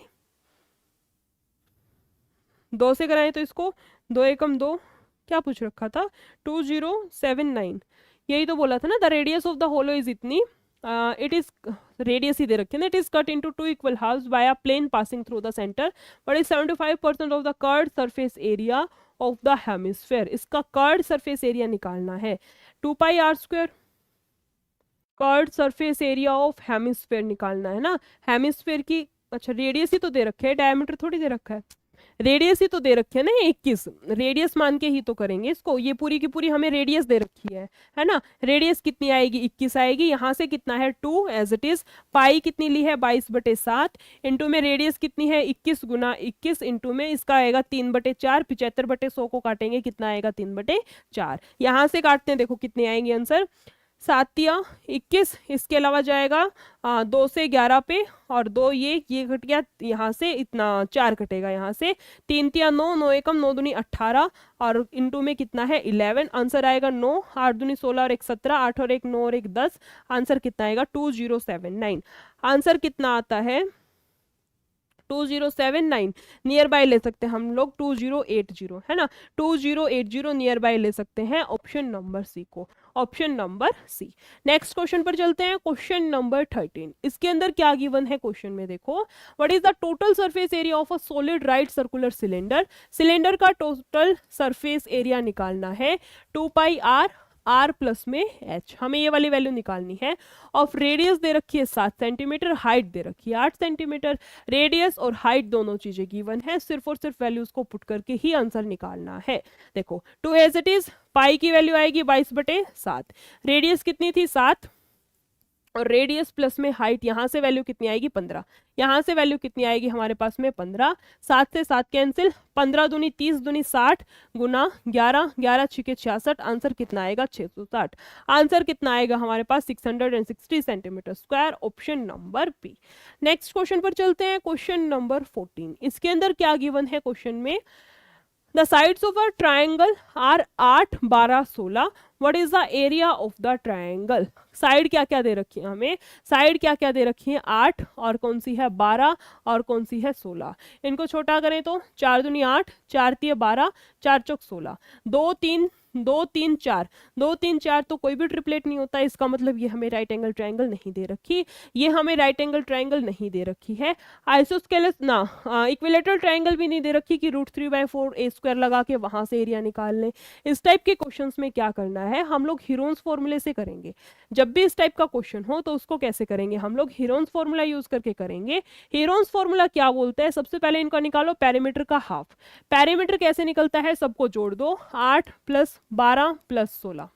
2 से कराएं तो इसको 2 एकम 2, क्या पूछ रखा था 2079, यही तो बोला था ना, the radius of the hollow is इतनी, इट इज रेडियस ही दे रखे ना, it is cut into 2 equal halves by a plane passing through the centre, but is 75% of the curved surface area of the hemisphere. इसका curved surface area निकालना है, 2πr², curved surface area of hemisphere निकालना है ना। Hemisphere की अच्छा radius ही तो दे रखे है, डायमीटर थोड़ी दे रखा है, रेडियस ही तो दे रखी है ना 21, रेडियस मान के ही तो करेंगे इसको, ये पूरी की पूरी हमें रेडियस दे रखी है ना। रेडियस कितनी आएगी 21 आएगी, यहाँ से कितना है 2 एज इट इज, पाई कितनी ली है 22/7, इंटू में रेडियस कितनी है 21 गुना 21, इंटू में इसका आएगा 3/4, 75/100 को काटेंगे कितना आएगा 3/4, यहाँ से काटते हैं देखो कितने आएंगे आंसर, 7 या 21, इसके अलावा जाएगा 2 से 11 पे, और 2 ये कट गया, यहाँ से इतना 4 कटेगा, यहाँ से 3 या 9, 9 एकम 9 दूनी 18, और इंटू में कितना है 11, आंसर आएगा 9, 8 दूनी 16 और 1 17, 8 और 1 9 और 1 10, आंसर कितना आएगा 2079। आंसर कितना आता है 2079, नियर बाय ले सकते हैं हम लोग 2080, है ना, 2080 नियर बाय ले सकते हैं ऑप्शन नंबर सी को, option number C. Next question पर चलते हैं, क्वेश्चन नंबर 13। इसके अंदर क्या गिवन है क्वेश्चन में, देखो what is the total surface area of a solid right circular cylinder. Cylinder का टोटल सरफेस एरिया निकालना है 2πr, r प्लस में h, हमें ये वाली वैल्यू निकालनी है। ऑफ रेडियस दे रखी है 7 सेंटीमीटर, हाइट दे रखी है 8 सेंटीमीटर, रेडियस और हाइट दोनों चीजें गिवन है, सिर्फ और सिर्फ वैल्यूज को पुट करके ही आंसर निकालना है। देखो 2 एज इट इज, पाई की वैल्यू आएगी 22/7, रेडियस कितनी थी 7, और रेडियस प्लस में हाइट, यहाँ से वैल्यू कितनी आएगी 15, यहाँ से वैल्यू कितनी आएगी हमारे पास में 15, 7 से 7 कैंसिल, 15 दूनी 30 दूनी 60 गुना 11, 11 छिके 66, आंसर कितना आएगा 660, आंसर कितना आएगा हमारे पास 660 centimetre square, option number B. Next question पर चलते हैं, क्वेश्चन नंबर 14। इसके अंदर क्या गिवन है क्वेश्चन में, the sides of a triangle are 8 12 16, what is the area of the triangle. Side क्या क्या दे रखी है हमें, साइड क्या क्या दे रखी है 8, और कौन सी है 12, और कौन सी है 16। इनको छोटा करें तो 4 दूनी 8, 4 3 12, 4 चौक 16, 2 3 2 3 4, 2 3 4 तो कोई भी ट्रिपलेट नहीं होता, इसका मतलब ये हमें राइट एंगल ट्रायंगल नहीं दे रखी, ये हमें राइट एंगल ट्रायंगल नहीं दे रखी है। आइसोस्केलेस ना इक्विलेटरल ट्रायंगल भी नहीं दे रखी कि √3/4 a स्क्वायर लगा के वहां से एरिया निकाल लें। इस टाइप के क्वेश्चंस में क्या करना है, हम लोग हीरोन्स फॉर्मूले से करेंगे। जब भी इस टाइप का क्वेश्चन हो तो उसको कैसे करेंगे, हम लोग हीरोन्स फॉर्मूला यूज करके करेंगे। हीरोन्स फॉर्मूला क्या बोलते हैं, सबसे पहले इनका निकालो पेरीमीटर का हाफ। पेरीमीटर कैसे निकलता है, सबको जोड़ दो, 8 + 12 + 16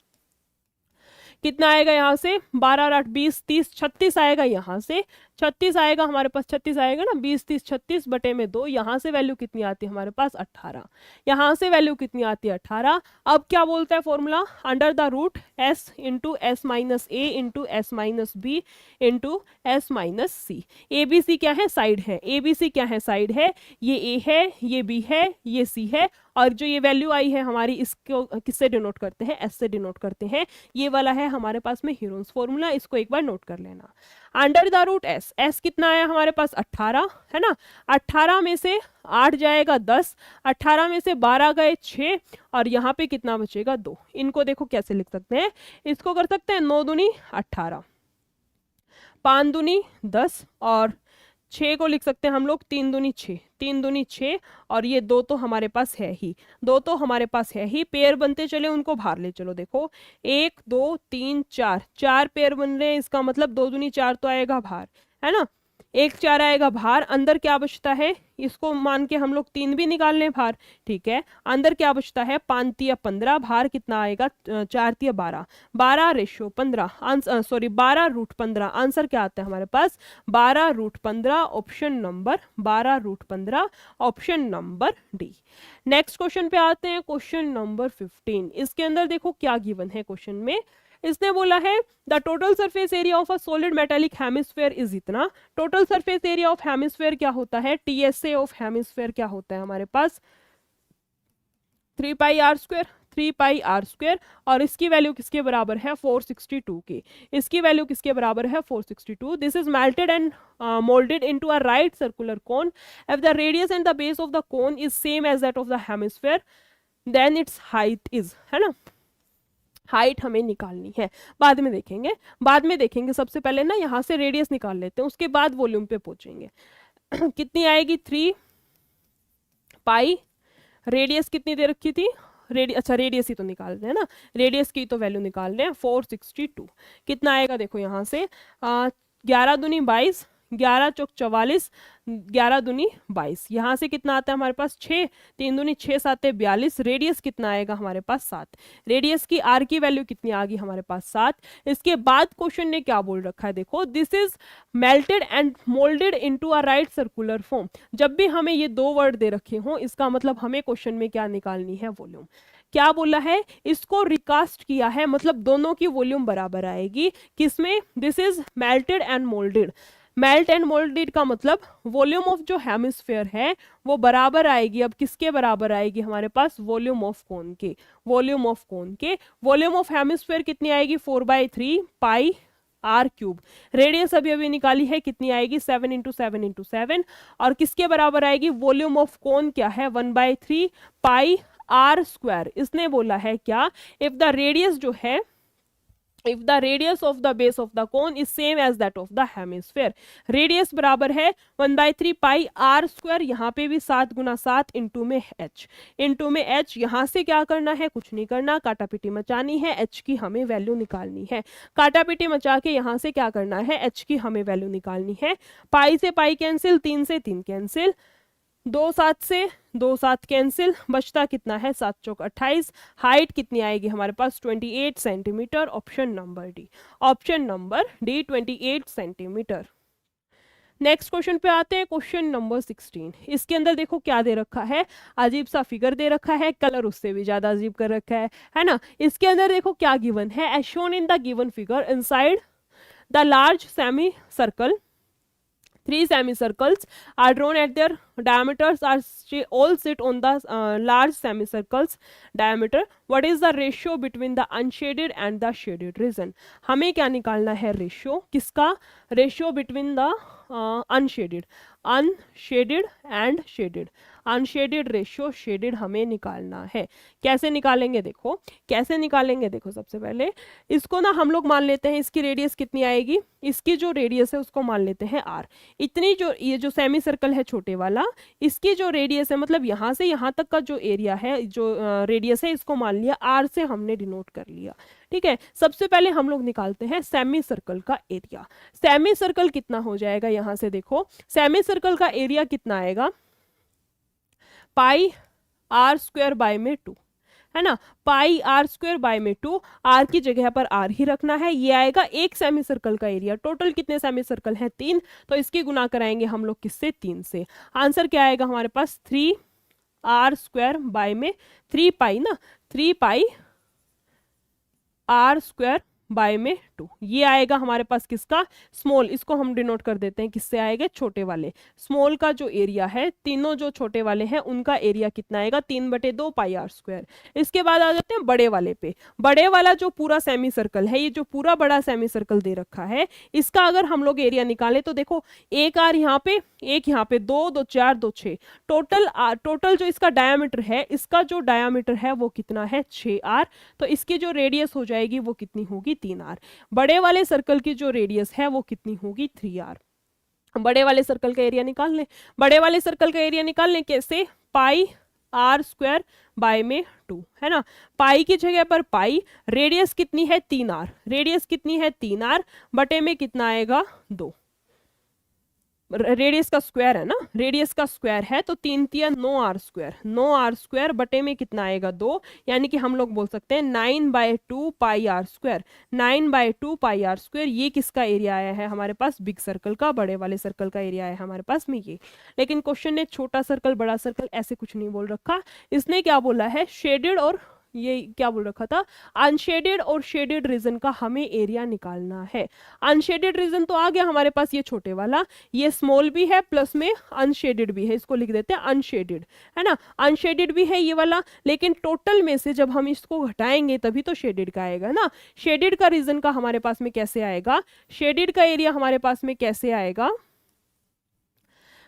कितना आएगा यहाँ से, 12 और 8 20 30 36 आएगा, यहाँ से 36 आएगा हमारे पास, 36 आएगा ना, 20 30 36 बटे में 2, यहाँ से वैल्यू कितनी आती है हमारे पास 18, यहाँ से वैल्यू कितनी आती है 18। अब क्या बोलता है formula, under the root s into s minus a into s minus b into s minus c। A B C क्या है, साइड है, ए बी सी क्या है, साइड है, ये a है, ये b है, ये c है, और जो ये वैल्यू आई है हमारी, इसको किससे डिनोट करते हैं, s से डिनोट करते हैं, ये वाला है हमारे पास में हीरोन्स फॉर्मूला, इसको एक बार नोट कर लेना। अंडर द रूट s कितना आया हमारे पास 18 है ना, 18 में से 8 जाएगा 10, 18 में से 12 गए 6, और यहाँ पे कितना बचेगा 2। इनको देखो कैसे लिख सकते हैं, इसको कर सकते हैं 9 दूनी 18, 5 दूनी 10, और 6 को लिख सकते हैं हम लोग 3 दूनी 6, 3 दूनी 6, और ये 2 तो हमारे पास है ही, 2 तो हमारे पास है ही, पेयर बनते चले उनको बाहर ले चलो, देखो 1 2 3 4, 4 पेयर बन रहे हैं, इसका मतलब 2 दूनी 4 तो आएगा बाहर, है ना, 1 4 आएगा बाहर, अंदर क्या बचता है, इसको मान के हम लोग 3 भी निकाल लें बाहर, ठीक है, अंदर क्या बचता है 5 तिया 15, बाहर कितना आएगा 4 तिया 12, 12 ratio 15, answer sorry 12 root 15, answer क्या आता है हमारे पास 12 root 15, option number 12 root 15, option number D. Next question पे आते हैं, क्वेश्चन नंबर 15। इसके अंदर देखो क्या गिवन है क्वेश्चन में, इसने बोला है the total surface area of a solid metallic hemisphere is इतना। Total surface area of hemisphere क्या होता है, टीएसए ऑफ हेमिस्फेयर क्या होता है हमारे पास 3πr², 3πr², और इसकी वैल्यू किसके बराबर है 462 की, इसकी वैल्यू किसके बराबर है 462। This is melted and moulded into a right circular cone, if the radius and the base of the cone is same as that of the hemisphere then its height is, है ना, height हमें निकालनी है, बाद में देखेंगे, बाद में देखेंगे, सबसे पहले ना यहाँ से रेडियस निकाल लेते हैं, उसके बाद वॉल्यूम पे पहुंचेंगे। कितनी आएगी 3 पाई, रेडियस कितनी दे रखी थी, अच्छा रेडियस ही तो निकाल रहे हैं ना, रेडियस की तो वैल्यू निकाल रहे हैं 462, कितना आएगा देखो यहाँ से 11 दूनी 22, 11 चौक 44, 11 दूनी 22, यहाँ से कितना आता है हमारे पास 6, 3 दूनी 6 7 42, रेडियस कितना आएगा हमारे पास 7, रेडियस की आर की वैल्यू कितनी आ गई हमारे पास 7। इसके बाद क्वेश्चन ने क्या बोल रखा है देखो, this is melted and moulded into a right circular form. जब भी हमें ये 2 वर्ड दे रखे हों, इसका मतलब हमें क्वेश्चन में क्या निकालनी है, वॉल्यूम। क्या बोला है, इसको रिकास्ट किया है, मतलब दोनों की वॉल्यूम बराबर आएगी, किसमें, this is melted and moulded, melt and moulded का मतलब वॉल्यूम ऑफ जो हेमिस्फेयर है वो बराबर आएगी, अब किसके बराबर आएगी हमारे पास, वॉल्यूम ऑफ कोन के, वॉल्यूम ऑफ कोन के। वॉल्यूम ऑफ हेमिस्फेयर कितनी आएगी 4/3 पाई r³, रेडियस अभी अभी निकाली है, कितनी आएगी 7 × 7 × 7, और किसके बराबर आएगी, वॉल्यूम ऑफ कोन क्या है 1/3 पाई r²। इसने बोला है क्या, इफ द रेडियस जो है, if the radius of the base of the cone is same as that of the hemisphere, radius बराबर है 1/3 पाई r², यहाँ पे भी 7 × 7 इंटू में h, इंटू में h, यहाँ से क्या करना है, कुछ नहीं करना, काटापीटी मचानी है, h की हमें वैल्यू निकालनी है, काटापीटी मचा के यहाँ से क्या करना है, h की हमें वैल्यू निकालनी है। पाई से पाई कैंसिल, 3 से 3 कैंसिल, 2 7 से 2 7 कैंसिल, बचता कितना है 7 चौक 28, हाइट कितनी आएगी हमारे पास 28 centimetre, option number D, option number D 28 centimetre. Next question पे आते हैं, क्वेश्चन नंबर 16। इसके अंदर देखो क्या दे रखा है, अजीब सा फिगर दे रखा है, कलर उससे भी ज्यादा अजीब कर रखा है ना। इसके अंदर देखो क्या गिवन है, as shown in the given figure, inside the large semicircle 3 semicircles are drawn at their diameters are all sit on the large semicircles diameter. What is the ratio between the unshaded and the shaded region? हमें क्या निकालना है ratio किसका? Ratio between the unshielded and shaded, unshielded ratio shaded हमें निकालना है। कैसे निकालेंगे देखो, कैसे निकालेंगे देखो, सबसे पहले इसको ना हम लोग मान लेते हैं, इसकी रेडियस कितनी आएगी, इसकी जो रेडियस है उसको मान लेते हैं r। इतनी जो ये जो सेमी सर्कल है छोटे वाला, इसकी जो रेडियस है मतलब यहाँ से यहाँ तक का जो एरिया है, जो रेडियस है, इसको मान लिया r से हमने डिनोट कर लिया। ठीक है, सबसे पहले हम लोग निकालते हैं सेमी सर्कल का एरिया। सेमी सर्कल कितना हो जाएगा, यहां से देखो सेमी सर्कल का एरिया कितना आएगा, पाई आर स्क्वायर बाय में 2, है ना, पाई आर स्क्वायर बाय में 2, आर की जगह पर आर ही रखना है। ये आएगा एक सेमी सर्कल का एरिया। टोटल कितने सेमी सर्कल हैं, 3, तो इसकी गुना कराएंगे हम लोग किससे, 3 से। आंसर क्या आएगा हमारे पास, 3 आर स्क्वायर बाय में 3 पाई ना, 3 पाई आर स्क्वायर बाय में 2, ये आएगा हमारे पास किसका, स्मॉल। इसको हम डिनोट कर देते हैं किससे आएगा, छोटे वाले। स्मॉल का जो एरिया है, तीनों जो छोटे वाले हैं उनका एरिया कितना आएगा, 3/2 पाई आर स्क्वायर। इसके बाद आ जाते हैं बड़े वाले पे। बड़े वाला जो पूरा सेमी सर्कल है, ये जो पूरा बड़ा सेमी सर्कल दे रखा है, इसका अगर हम लोग एरिया निकाले तो देखो, एक आर यहाँ पे, एक यहाँ पे, 2 2 4 2 6, टोटल जो इसका डायामीटर है, इसका जो डायामीटर है वो कितना है, 6r। तो इसकी जो रेडियस हो जाएगी वो कितनी होगी, 3r। बड़े वाले सर्कल की जो रेडियस है वो कितनी होगी, 3r। बड़े वाले सर्कल का एरिया निकाल लें। बड़े वाले सर्कल का एरिया निकाल लें कैसे, पाई आर स्क्वायर बाय में 2, है ना, पाई की जगह पर पाई, रेडियस कितनी है, 3r, रेडियस कितनी है, 3r, बटे में कितना आएगा, 2। रेडियस का स्क्वायर है ना, रेडियस का स्क्वायर है तो 3 3 9r स्क्वायर, 9r स्क्वायर बटे में कितना आएगा, 2। यानी कि हम लोग बोल सकते हैं 9/2 pi are square, 9/2 pi are square. ये किसका एरिया आया है हमारे पास, बिग सर्कल का, बड़े वाले सर्कल का एरिया आया है हमारे पास में ये। लेकिन क्वेश्चन ने छोटा सर्कल बड़ा सर्कल ऐसे कुछ नहीं बोल रखा, इसने क्या बोला है, शेडेड और ये क्या बोल रखा था, अनशेडेड और शेडेड रीजन का हमें एरिया निकालना है। अनशेडेड रीजन तो आ गया हमारे पास, ये छोटे वाला, ये स्मॉल भी है प्लस में अनशेडेड भी है, इसको लिख देते हैं अनशेडेड, है ना, अनशेडेड भी है ये वाला। लेकिन टोटल में से जब हम इसको घटाएंगे तभी तो शेडेड का आएगा ना। शेडेड का रीजन का हमारे पास में कैसे आएगा, शेडेड का एरिया हमारे पास में कैसे आएगा,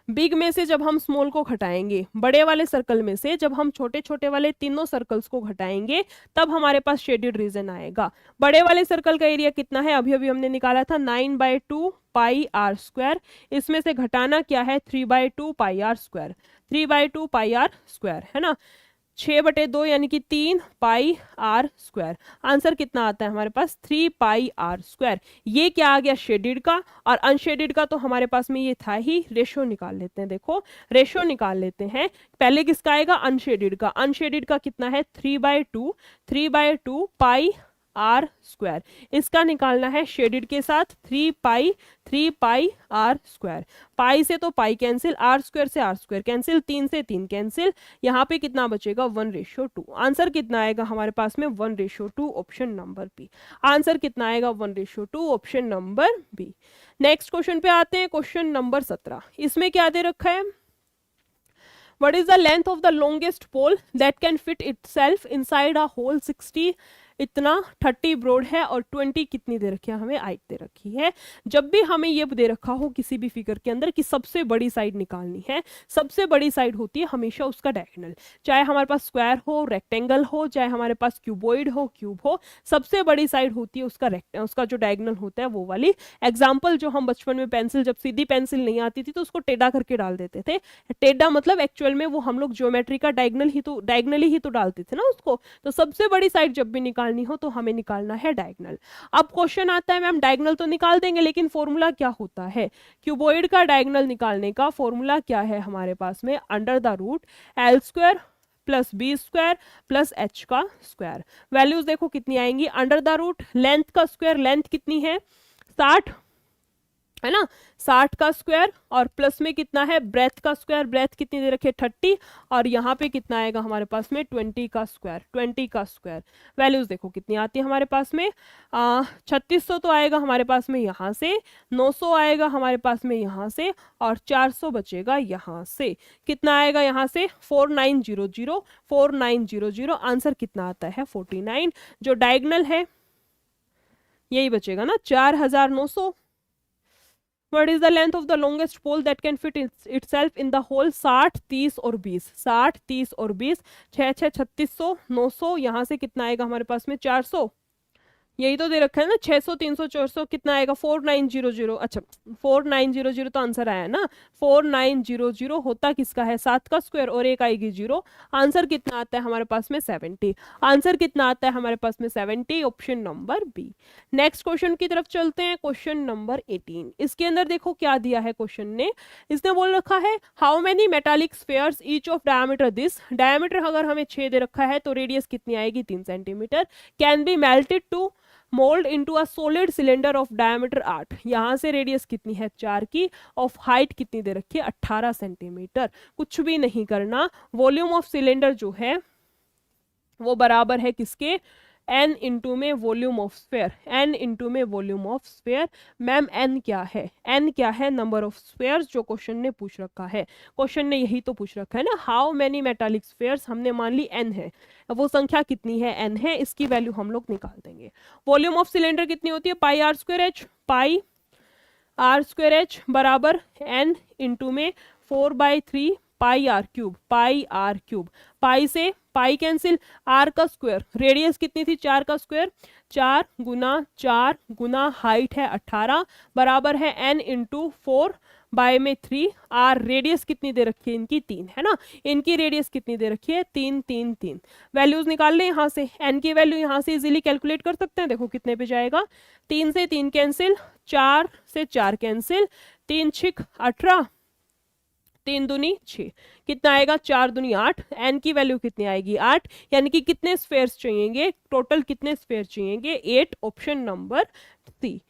बिग में से जब हम स्मॉल को घटाएंगे, बड़े वाले सर्कल में से जब हम छोटे छोटे वाले तीनों सर्कल्स को घटाएंगे, तब हमारे पास शेडेड रीजन आएगा। बड़े वाले सर्कल का एरिया कितना है, अभी अभी हमने निकाला था 9/2 पाई आर स्क्वायर। इसमें से घटाना क्या है, 3/2 pi are square, 3/2 pi are square, है ना, 6/2 यानी कि 3 पाई आर स्क्वायर। आंसर कितना आता है हमारे पास, 3 पाई आर स्क्वायर। ये क्या आ गया, शेडेड का, और अनशेडेड का तो हमारे पास में ये था ही। रेशो निकाल लेते हैं, देखो रेशो निकाल लेते हैं। पहले किसका आएगा, अनशेडेड का। अनशेडेड का कितना है, 3/2 पाई आर स्क्वायर। इसका निकालना है शेडेड के साथ, 3 पाई आर स्क्वायर। पाई से तो पाई कैंसिल, आर स्क्वायर से आर स्क्वायर कैंसिल, 3 से 3 कैंसिल, यहाँ पे कितना बचेगा, 1:2। आंसर कितना आएगा हमारे पास में, 1:2, ऑप्शन नंबर बी। आंसर कितना आएगा, 1:2, option number B. Next question पे आते हैं, क्वेश्चन नंबर 17। इसमें क्या दे रखा है, What is the length of the longest pole that can fit itself inside a hole 60 इतना 30 ब्रॉड है और 20 कितनी दे रखी है, हमें हाइट दे रखी है। जब भी हमें ये दे रखा हो किसी भी फिगर के अंदर कि सबसे बड़ी साइड निकालनी है, सबसे बड़ी साइड होती है हमेशा उसका डायगोनल, चाहे हमारे पास स्क्वायर हो, रेक्टेंगल हो, चाहे हमारे पास क्यूबॉइड हो, क्यूब हो, सबसे बड़ी साइड होती है उसका जो डायगोनल होता है वो वाली। एग्जाम्पल जो हम बचपन में पेंसिल, जब सीधी पेंसिल नहीं आती थी तो उसको टेढ़ा करके डाल देते थे। टेढ़ा मतलब एक्चुअल में वो हम लोग ज्योमेट्री का डायगोनली ही तो डालते थे ना उसको। तो सबसे बड़ी साइड जब भी निकालनी हो तो हमें निकालना है डायगोनल। अब क्वेश्चन आता है, मैम डायगोनल तो निकाल देंगे लेकिन फॉर्मूला क्या होता है, क्यूबॉइड का डायगोनल निकालने का फॉर्मूला क्या है हमारे पास में, √L² + B² + H का स्क्वायर। वैल्यूज देखो कितनी आएंगी, √, लेंथ का स्क्वायर, लेंथ कितनी है 60, है ना, 60 का स्क्वायर और प्लस में कितना है ब्रेथ का स्क्वायर, ब्रेथ कितनी दे रखी है 30, और यहाँ पे कितना आएगा हमारे पास में 20 का स्क्वायर, 20 का स्क्वायर। वैल्यूज देखो कितनी आती है हमारे पास में, 3600 तो आएगा हमारे पास में यहाँ से, 900 आएगा हमारे पास में यहाँ से, और 400 बचेगा यहाँ से। कितना आएगा यहाँ से 4900, 4900। आंसर कितना आता है 49। जो डायगनल है यही बचेगा ना 4900। What is the length of the longest pole that can fit itself in the hole? 60, 30 और 20, 60, 30 और 20, 6 6 3600, 900, यहाँ से कितना आएगा हमारे पास में 400, यही तो दे रखा है ना 600, 300, 400, कितना आएगा 4900। अच्छा 4900 तो आंसर आया ना, 4900 होता किसका है 7 का स्क्वायर और एक आएगी 0। आंसर कितना आता है हमारे पास में 70। आंसर कितना आता है हमारे पास में 70, option number B. Next question की तरफ चलते हैं, क्वेश्चन नंबर 18। इसके अंदर देखो क्या दिया है क्वेश्चन ने, इसने बोल रखा है how many metallic spheres each of diameter this, diameter अगर हमें 6 दे रखा है तो रेडियस कितनी आएगी 3 centimetre, can be melted to mould into a solid cylinder of diameter 8, यहाँ से रेडियस कितनी है 4 की, ऑफ हाइट कितनी दे रखी है 18 सेंटीमीटर। कुछ भी नहीं करना, वॉल्यूम ऑफ सिलेंडर जो है वो बराबर है किसके, n इंटू में volume of sphere, n into में volume of sphere. Ma'am n क्या है, n क्या है नंबर ऑफ स्फेयर्स, जो क्वेश्चन ने पूछ रखा है, क्वेश्चन ने यही तो पूछ रखा है ना, हाउ मेनी मेटालिक स्फेयर्स, हमने मान ली n है, वो संख्या कितनी है n है, इसकी वैल्यू हम लोग निकाल देंगे। वॉल्यूम ऑफ सिलेंडर कितनी होती है pi are square h, pi are square h बराबर n इंटू में 4/3 pi r cube, pi r cube, pi से पाई कैंसिल, आर का स्क्वायर, रेडियस कितनी थी 4 का स्क्वायर, 4 गुना हाइट है 18 बराबर है n इंटू 4/3, आर रेडियस कितनी दे रखी है इनकी 3 है ना, इनकी रेडियस कितनी दे रखी है 3 3 3। वैल्यूज निकाल लें यहाँ से, n की वैल्यू यहाँ से इजीली कैलकुलेट कर सकते हैं, देखो कितने पे जाएगा, 3 से 3 कैंसिल, 4 से 4 कैंसिल, 3 6 18, 3 दूनी 6, कितना आएगा 4 दूनी 8, n की वैल्यू कितनी आएगी 8, यानी कि कितने स्फेयर्स चाहिएंगे टोटल, कितने स्फेयर चाहिएंगे 8, option number C.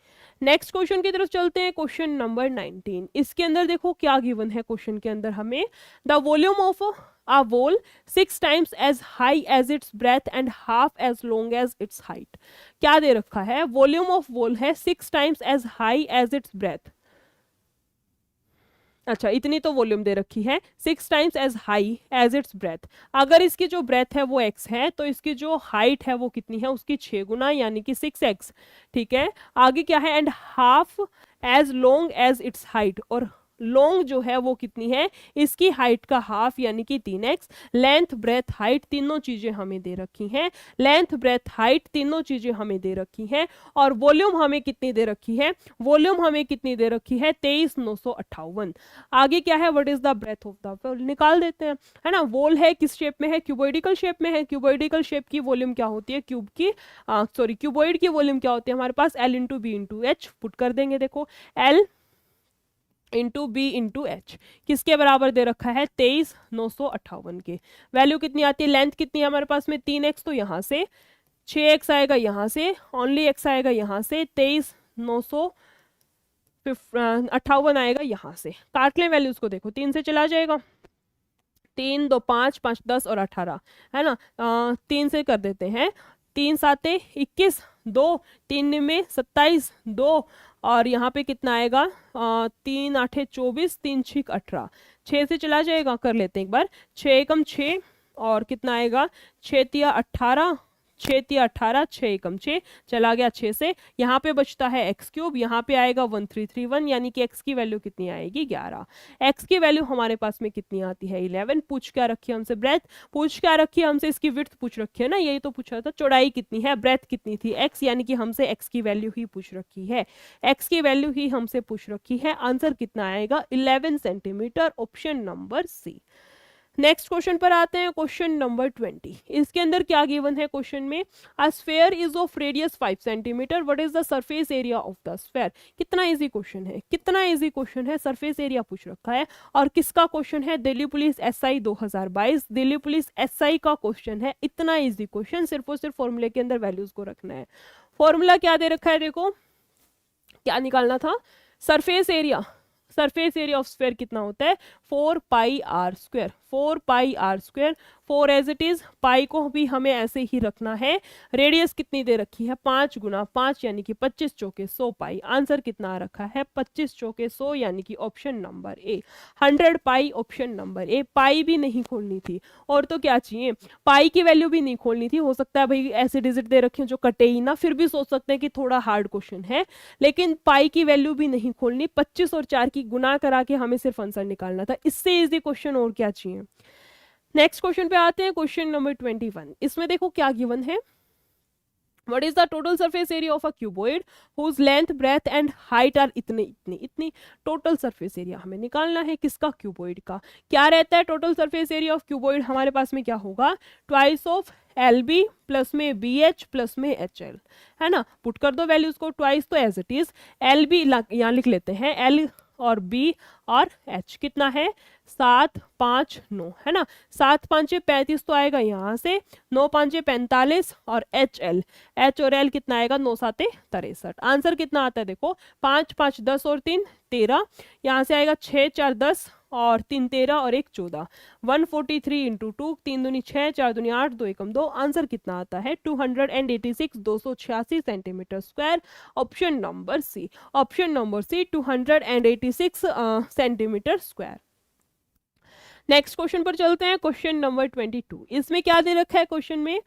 Next question की तरफ चलते हैं, क्वेश्चन नंबर 19। इसके अंदर देखो क्या गिवन है क्वेश्चन के अंदर हमें, the volume of a wall 6 times as high as its breadth and half as long as its height। क्या दे रखा है, वॉल्यूम ऑफ वॉल है 6 times as high as its breadth, अच्छा इतनी तो वॉल्यूम दे रखी है, 6 times as high as its breadth, अगर इसकी जो ब्रेथ है वो x है तो इसकी जो हाइट है वो कितनी है उसकी 6 गुना यानी कि 6x, ठीक है। आगे क्या है, and half as long as its height, और लॉन्ग जो है वो कितनी है इसकी हाइट का हाफ यानी कि 3x। लेंथ ब्रेथ हाइट तीनों चीजें हमें दे रखी हैं, लेंथ ब्रेथ हाइट तीनों चीजें हमें दे रखी हैं, और वॉल्यूम हमें कितनी दे रखी है, वॉल्यूम हमें कितनी दे रखी है 23,958। आगे क्या है, what is the breadth of the wall, निकाल देते हैं, है ना। वॉल है किस शेप में है, क्यूबॉइडिकल शेप में है, क्यूबॉइडिकल शेप की वॉल्यूम क्या होती है, क्यूब की सॉरी क्यूबॉइड की वॉल्यूम क्या होती है हमारे पास, L into B into H, put कर देंगे, देखो L into B into H किसके बराबर दे रखा है 23,958 के। वैल्यू कितनी आती है, लेंथ कितनी है हमारे पास में 3x, तो यहाँ से 6x आएगा, यहाँ से ओनली x आएगा, यहाँ से 23,958 आएगा, यहाँ से काट लें वैल्यूज को, देखो 3 से चला जाएगा, 3 2 5 5 10 और 18 है ना, 3 से कर देते हैं, 3 7 21, 2 3 में 27, 2 और यहाँ पे कितना आएगा 3 8 24, 3 6 18, 6 से चला जाएगा, कर लेते हैं एक बार, 6 एकम 6 और कितना आएगा 6 तिया 18, 6 तिया 18, 6 एकम 6 चला गया 6 से, यहाँ पे बचता है एक्स क्यूब, यहाँ पे आएगा 1331 यानी कि एक्स की वैल्यू कितनी आएगी 11। एक्स की वैल्यू हमारे पास में कितनी आती है 11। पूछ क्या रखी है हमसे, ब्रेथ पूछ क्या रखी है हमसे, इसकी विड्थ पूछ रखी है ना, यही तो पूछा था, चौड़ाई कितनी है, ब्रेथ कितनी थी एक्स, यानी कि हमसे एक्स की वैल्यू ही पूछ रखी है, एक्स की वैल्यू ही हमसे पूछ रखी है। आंसर कितना आएगा 11 centimetre, option number C. Next question पर आते हैं, क्वेश्चन नंबर 20। इसके अंदर क्या गिवन है क्वेश्चन में, अ sphere is of radius 5 centimetre, what is the surface area of the sphere. कितना इजी क्वेश्चन है, कितना इजी क्वेश्चन है, सरफेस एरिया पूछ रखा है, और किसका क्वेश्चन है, Delhi police SI 2022, Delhi police SI का क्वेश्चन है। इतना इजी क्वेश्चन, सिर्फ और सिर्फ फॉर्मूले के अंदर वैल्यूज को रखना है। फॉर्मूला क्या दे रखा है, देखो क्या निकालना था, सरफेस एरिया ऑफ स्क्वायर कितना होता है 4 pi are square, 4 pi are square, 4 as it is, pi को भी हमें ऐसे ही रखना है। रेडियस कितनी दे रखी है 5 गुना 5 यानी कि 25 चौके 100 पाई। आंसर कितना आ रखा है 25 चौके 100 यानी कि option number A 100 pi, option number A. Pi भी नहीं खोलनी थी और तो क्या चाहिए, पाई की वैल्यू भी नहीं खोलनी थी। हो सकता है भाई ऐसे डिजिट दे रखे हैं जो कटे ही ना, फिर भी सोच सकते हैं कि थोड़ा हार्ड क्वेश्चन है, लेकिन पाई की वैल्यू भी नहीं खोलनी। 25 और 4 की गुना करा के हमें सिर्फ आंसर निकालना था। इससे इजी क्वेश्चन और क्या चाहिए। नेक्स्ट क्वेश्चन पे आते हैं, क्वेश्चन नंबर 21। इसमें देखो क्या गिवन है, What is the total surface area of a cuboid whose length, breadth and height are इतनी। टोटल सरफेस एरिया हमें निकालना है किसका, क्यूबॉइड का। क्या रहता है total surface area of cuboid, हमारे पास में क्या होगा twice of L B plus में बी एच प्लस में एच एल, है ना। पुट कर दो वैल्यूज को, ट्वाइस तो as it is, L B यहाँ लिख लेते हैं, एल और बी और एच कितना है 7 5 9, है ना। 7 5 35 तो आएगा यहाँ से, 9 5 45 और एच और एल कितना आएगा 9 7 63। आंसर कितना आता है देखो 5 5 10 और 3 13, यहाँ से आएगा 6 4 10 और 3 13 और 1 14, 143 इंटू 2, 3 दूनी 6 4 दूनी 8 2 एकम 2। आंसर कितना आता है 286 286 centimetre square, option number C, option number C 286 centimetre square. Next question पर चलते हैं, क्वेश्चन नंबर 22। इसमें क्या दे रखा है क्वेश्चन में,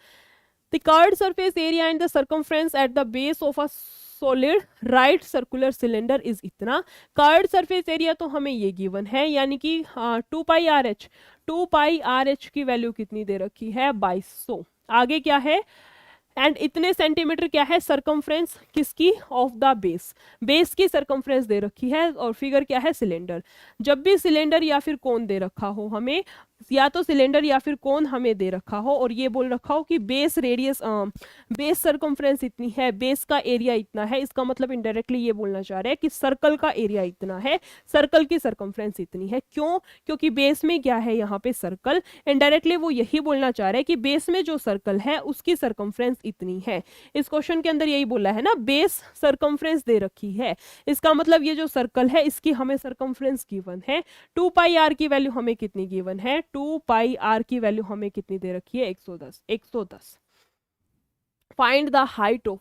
the curved surface area and the circumference at the base of a solid right circular cylinder is इतना। Curved surface area तो हमें ये गिवन है, यानी कि 2 पाई आर एच की वैल्यू कितनी दे रखी है 2200। आगे क्या है, एंड इतने सेंटीमीटर क्या है सरकमफ्रेंस किसकी, ऑफ द बेस की सरकमफ्रेंस दे रखी है, और फिगर क्या है सिलेंडर। जब भी सिलेंडर या फिर कोन दे रखा हो हमें, या तो सिलेंडर या फिर कोन हमें दे रखा हो और ये बोल रखा हो कि बेस रेडियस बेस सरकमफ्रेंस इतनी है, बेस का एरिया इतना है, इसका मतलब इनडायरेक्टली ये बोलना चाह रहे हैं कि सर्कल का एरिया इतना है, सर्कल की सरकमफ्रेंस इतनी है। क्यों, क्योंकि बेस में क्या है यहाँ पे सर्कल, इनडायरेक्टली वो यही बोलना चाह रहे हैं कि बेस में जो सर्कल है उसकी सरकमफ्रेंस इतनी है। इस क्वेश्चन के अंदर यही बोला है ना, बेस सरकमफ्रेंस दे रखी है, इसका मतलब ये जो सर्कल है इसकी हमें सरकमफ्रेंस गिवन है। 2 पाई आर की वैल्यू हमें कितनी गिवन है, 2 पाई आर की वैल्यू हमें कितनी दे रखी है 110। Find the height of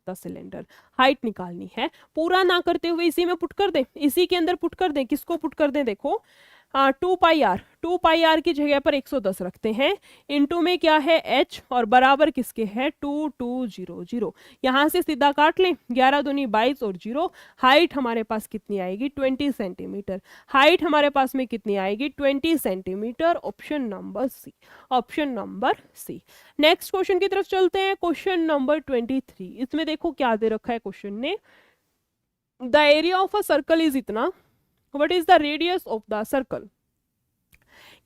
the cylinder, height निकालनी है। पूरा ना करते हुए इसी में पुट कर दे, इसी के अंदर पुट कर दे। किसको पुट कर दे देखो, 2 पाई आर की जगह पर 110 रखते हैं, इनटू में क्या है h और बराबर किसके है 2200। यहाँ से सीधा काट लें, 11 दूनी 22 और 0। हाइट हमारे पास कितनी आएगी 20 सेंटीमीटर, हाइट हमारे पास में कितनी आएगी 20 centimetre, option number C, option number C. Next question की तरफ चलते हैं, क्वेश्चन नंबर 23। इसमें देखो क्या दे रखा है क्वेश्चन ने, the area of a circle is इतना, what is the radius of the circle.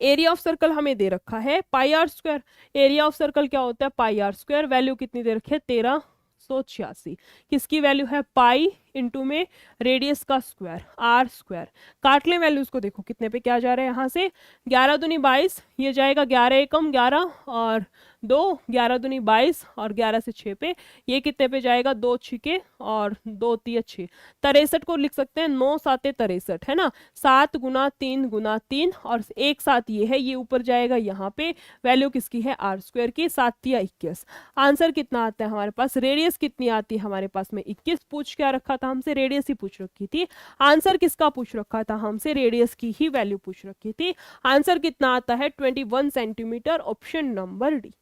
Area of circle हमें दे रखा है pi are square, area of circle क्या होता है पाई आर स्क्वायर, वैल्यू कितनी दे रखी है 1386, किसकी वैल्यू है पाई इंटू में रेडियस का स्क्वायर आर स्क्वायर। काट लें वैल्यूज को, देखो कितने पे क्या जा रहा है, यहाँ से 11 दूनी 22, ये जाएगा 11 एकम 11 और 2, 11 दूनी 22 और 11 से 6 पे, ये कितने पे जाएगा 2 छिके और 2 तिया 6, 63 को लिख सकते हैं 9 7 63, है ना। 7 गुना 3 गुना 3 और एक साथ ये है, ये ऊपर जाएगा यहाँ पे, वैल्यू किसकी है आर स्क्वायर की, 7 तिया 21। आंसर कितना आता है हमारे पास, रेडियस कितनी आती है हमारे पास में 21। पूछ क्या रखा था हमसे, रेडियस ही पूछ रखी थी। आंसर किसका पूछ रखा था हमसे, रेडियस की ही वैल्यू पूछ रखी थी। आंसर कितना आता है 21 centimetre, option number D.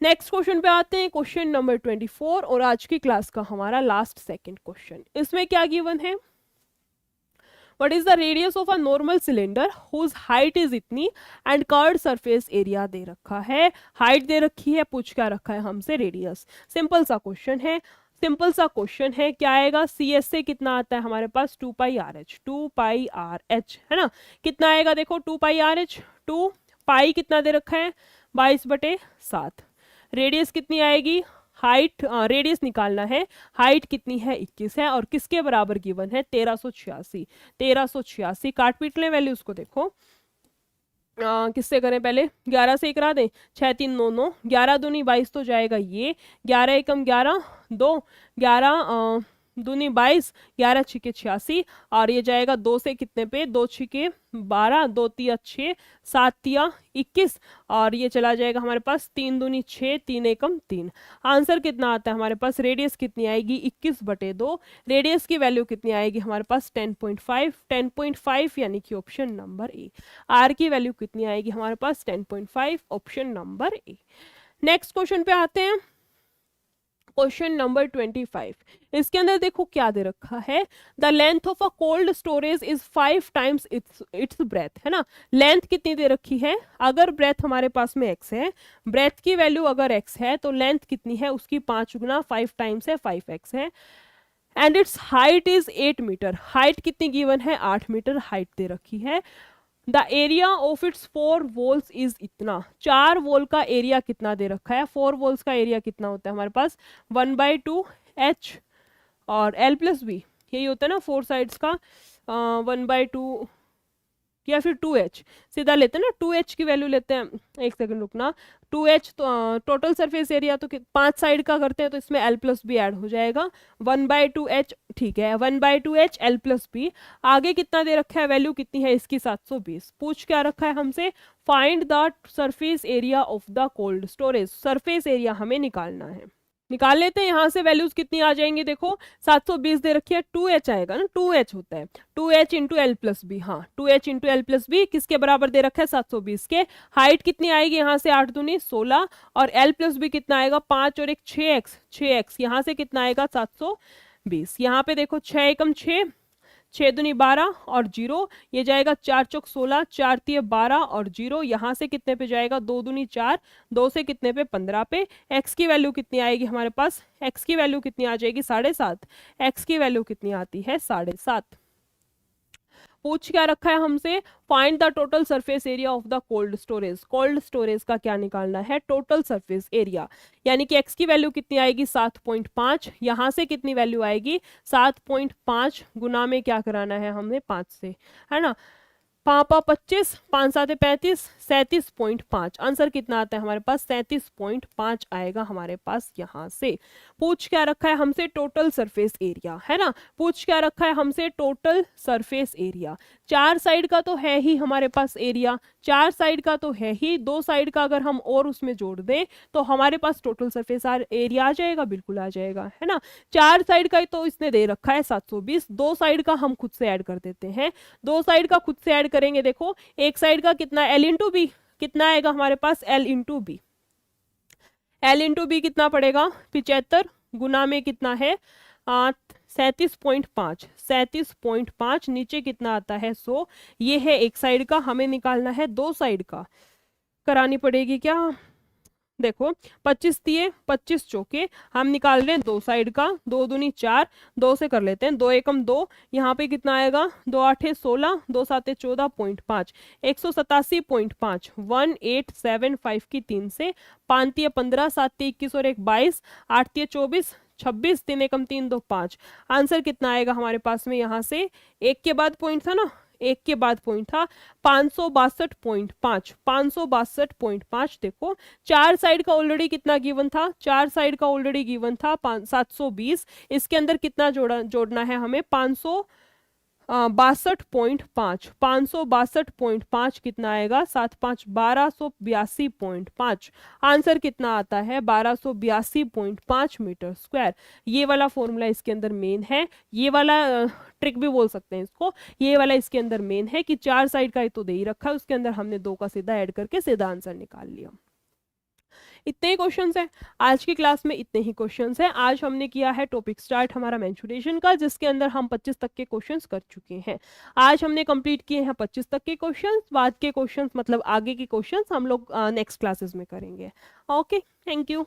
Next question पे आते हैं, क्वेश्चन नंबर 24 और आज की क्लास का हमारा लास्ट सेकंड क्वेश्चन। इसमें क्या गिवन है, what is the radius of a normal cylinder whose height is इतनी एंड कर्व्ड सरफेस एरिया दे रखा है, हाइट दे रखी है, पूछ क्या रखा है हमसे रेडियस। सिंपल सा क्वेश्चन है, सिंपल सा क्वेश्चन है। क्या आएगा, सी एस से कितना आता है हमारे पास 2 पाई आर एच, 2 पाई आर एच, है ना। कितना आएगा देखो 2 पाई आर एच, 2 पाई कितना दे रखा है 22/7। रेडियस कितनी आएगी, हाइट रेडियस निकालना है, हाइट कितनी है 21 है, और किसके बराबर गिवन है 1386, 1386। काट पीट लें वैल्यूज को, देखो किससे करें पहले, 11 से 1 करा दें, 6 3 9 9, 11 दूनी 22 तो जाएगा ये, 11 एकम 11 2, 11 दूनी 22, 11 छिके 86 और ये जाएगा 2 से कितने पे, 2 छिके 12, 2 तिया 6, 7 तिया 21 और ये चला जाएगा हमारे पास 3 दूनी 6, 3 एकम 3। आंसर कितना आता है हमारे पास, रेडियस कितनी आएगी 21/2, रेडियस की वैल्यू कितनी आएगी हमारे पास 10.5, 10.5 यानी कि ऑप्शन नंबर ए। आर की वैल्यू कितनी आएगी हमारे पास 10.5, option number A. Next question पे आते हैं, क्वेश्चन नंबर 25। इसके अंदर देखो क्या दे रखा है, the length of a cold storage is 5 times it's breath, है ना। लेंथ कितनी दे रखी है, अगर ब्रेथ हमारे पास में x है, ब्रेथ की वैल्यू अगर x है तो लेंथ कितनी है उसकी 5 गुना 5 टाइम्स है 5x है। And its height is 8 metre, height कितनी गिवन है 8 मीटर हाइट दे रखी है। The area of its 4 walls is इतना, 4 वॉल का एरिया कितना दे रखा है, 4 वॉल्स का एरिया कितना होता है हमारे पास 1/2h और l+b, यही होता है ना 4 साइड्स का 1/2 या फिर 2h, सीधा लेते हैं ना 2h की वैल्यू लेते हैं, एक सेकंड रुकना, 2h तो टोटल सरफेस एरिया तो 5 साइड का करते हैं तो इसमें l+b ऐड हो जाएगा 1/2h, ठीक है 1/2h l+b। आगे कितना दे रखा है, वैल्यू कितनी है इसकी 720। पूछ क्या रखा है हमसे, find the surface area of the cold storage, surface area हमें निकालना है। निकाल लेते हैं, यहाँ से वैल्यूज कितनी आ जाएंगी, देखो 720 दे रखी है, 2h आएगा ना, 2h होता है 2h इंटू l+b, हाँ 2h इंटू l+b किसके बराबर दे रखा है 720 के। हाइट कितनी आएगी यहाँ से 8 दूनी 16 और l+b कितना आएगा 5 और 1 6x, 6x यहाँ से कितना आएगा 720। यहाँ पे देखो 6 एकम 6, 6 दूनी 12 और 0, ये जाएगा 4 चौक 16, 4 तिये 12 और 0, यहाँ से कितने पे जाएगा 2 दूनी 4, 2 से कितने पे 15 पे। x की वैल्यू कितनी आएगी हमारे पास, x की वैल्यू कितनी आ जाएगी 7.5, x की वैल्यू कितनी आती है 7.5। पूछ क्या रखा है हमसे, find the total surface area of the cold storage, cold storage का क्या निकालना है टोटल सरफेस एरिया, यानी कि x की वैल्यू कितनी आएगी 7.5, यहाँ से कितनी वैल्यू आएगी 7.5 गुना में क्या कराना है हमने 5 से, है ना, 5 25, 5 7 35, 37.5। आंसर कितना आता है हमारे पास 37.5 आएगा हमारे पास यहाँ से। पूछ क्या रखा है हमसे टोटल सरफेस एरिया, है ना, पूछ क्या रखा है हमसे टोटल सरफेस एरिया। 4 साइड का तो है ही हमारे पास एरिया, 4 साइड का तो है ही, 2 साइड का अगर हम और उसमें जोड़ दें तो हमारे पास टोटल सरफेस एरिया आ जाएगा, बिल्कुल आ जाएगा, है ना। 4 साइड का तो इसने दे रखा है 720, 2 साइड का हम खुद से ऐड कर देते हैं, 2 साइड का खुद से ऐड करेंगे, देखो एक साइड का कितना l इंटू बी, कितना आएगा हमारे पास l into B, l into B कितना पड़ेगा 75 गुना में कितना है 37.5, 37.5 नीचे कितना आता है 100, ये है एक साइड का, हमें निकालना है 2 साइड का, करानी पड़ेगी क्या, देखो 25 तिये 25 चौके, हम निकाल रहे हैं 2 साइड का, 2 दूनी 4, 2 से कर लेते हैं, 2 एकम 2, यहाँ पे कितना आएगा 2 8 16, 2 7 14.5, 187.5, 1875 की 3 से, 5 तिये 15, 7 तिये 21 और 1 22, 8 तिये 24, 26, 3 एकम 3 2 5। आंसर कितना आएगा हमारे पास में, यहाँ से एक के बाद पॉइंट था ना, एक के बाद पॉइंट था 562.5, 562.5। देखो 4 साइड का ऑलरेडी कितना गिवन था, 4 साइड का ऑलरेडी गिवन था 720, इसके अंदर कितना जोड़ना है हमें 562.5, 562.5 कितना आएगा 7 5 1282.5। आंसर कितना आता है 1282.5 मीटर स्क्वायर। ये वाला फॉर्मूला इसके अंदर मेन है, ये वाला ट्रिक भी बोल सकते हैं इसको, ये वाला इसके अंदर मेन है कि 4 साइड का तो दे ही रखा है, उसके अंदर हमने 2 का सीधा ऐड करके सीधा आंसर निकाल लिया। इतने ही क्वेश्चंस हैं आज की क्लास में, इतने ही क्वेश्चंस हैं। आज हमने किया है टॉपिक स्टार्ट हमारा मेंस्ट्रुएशन का, जिसके अंदर हम 25 तक के क्वेश्चंस कर चुके हैं। आज हमने कंप्लीट किए हैं 25 तक के क्वेश्चंस, बाद के क्वेश्चंस मतलब आगे के क्वेश्चंस हम लोग नेक्स्ट क्लासेस में करेंगे। Okay, thank you.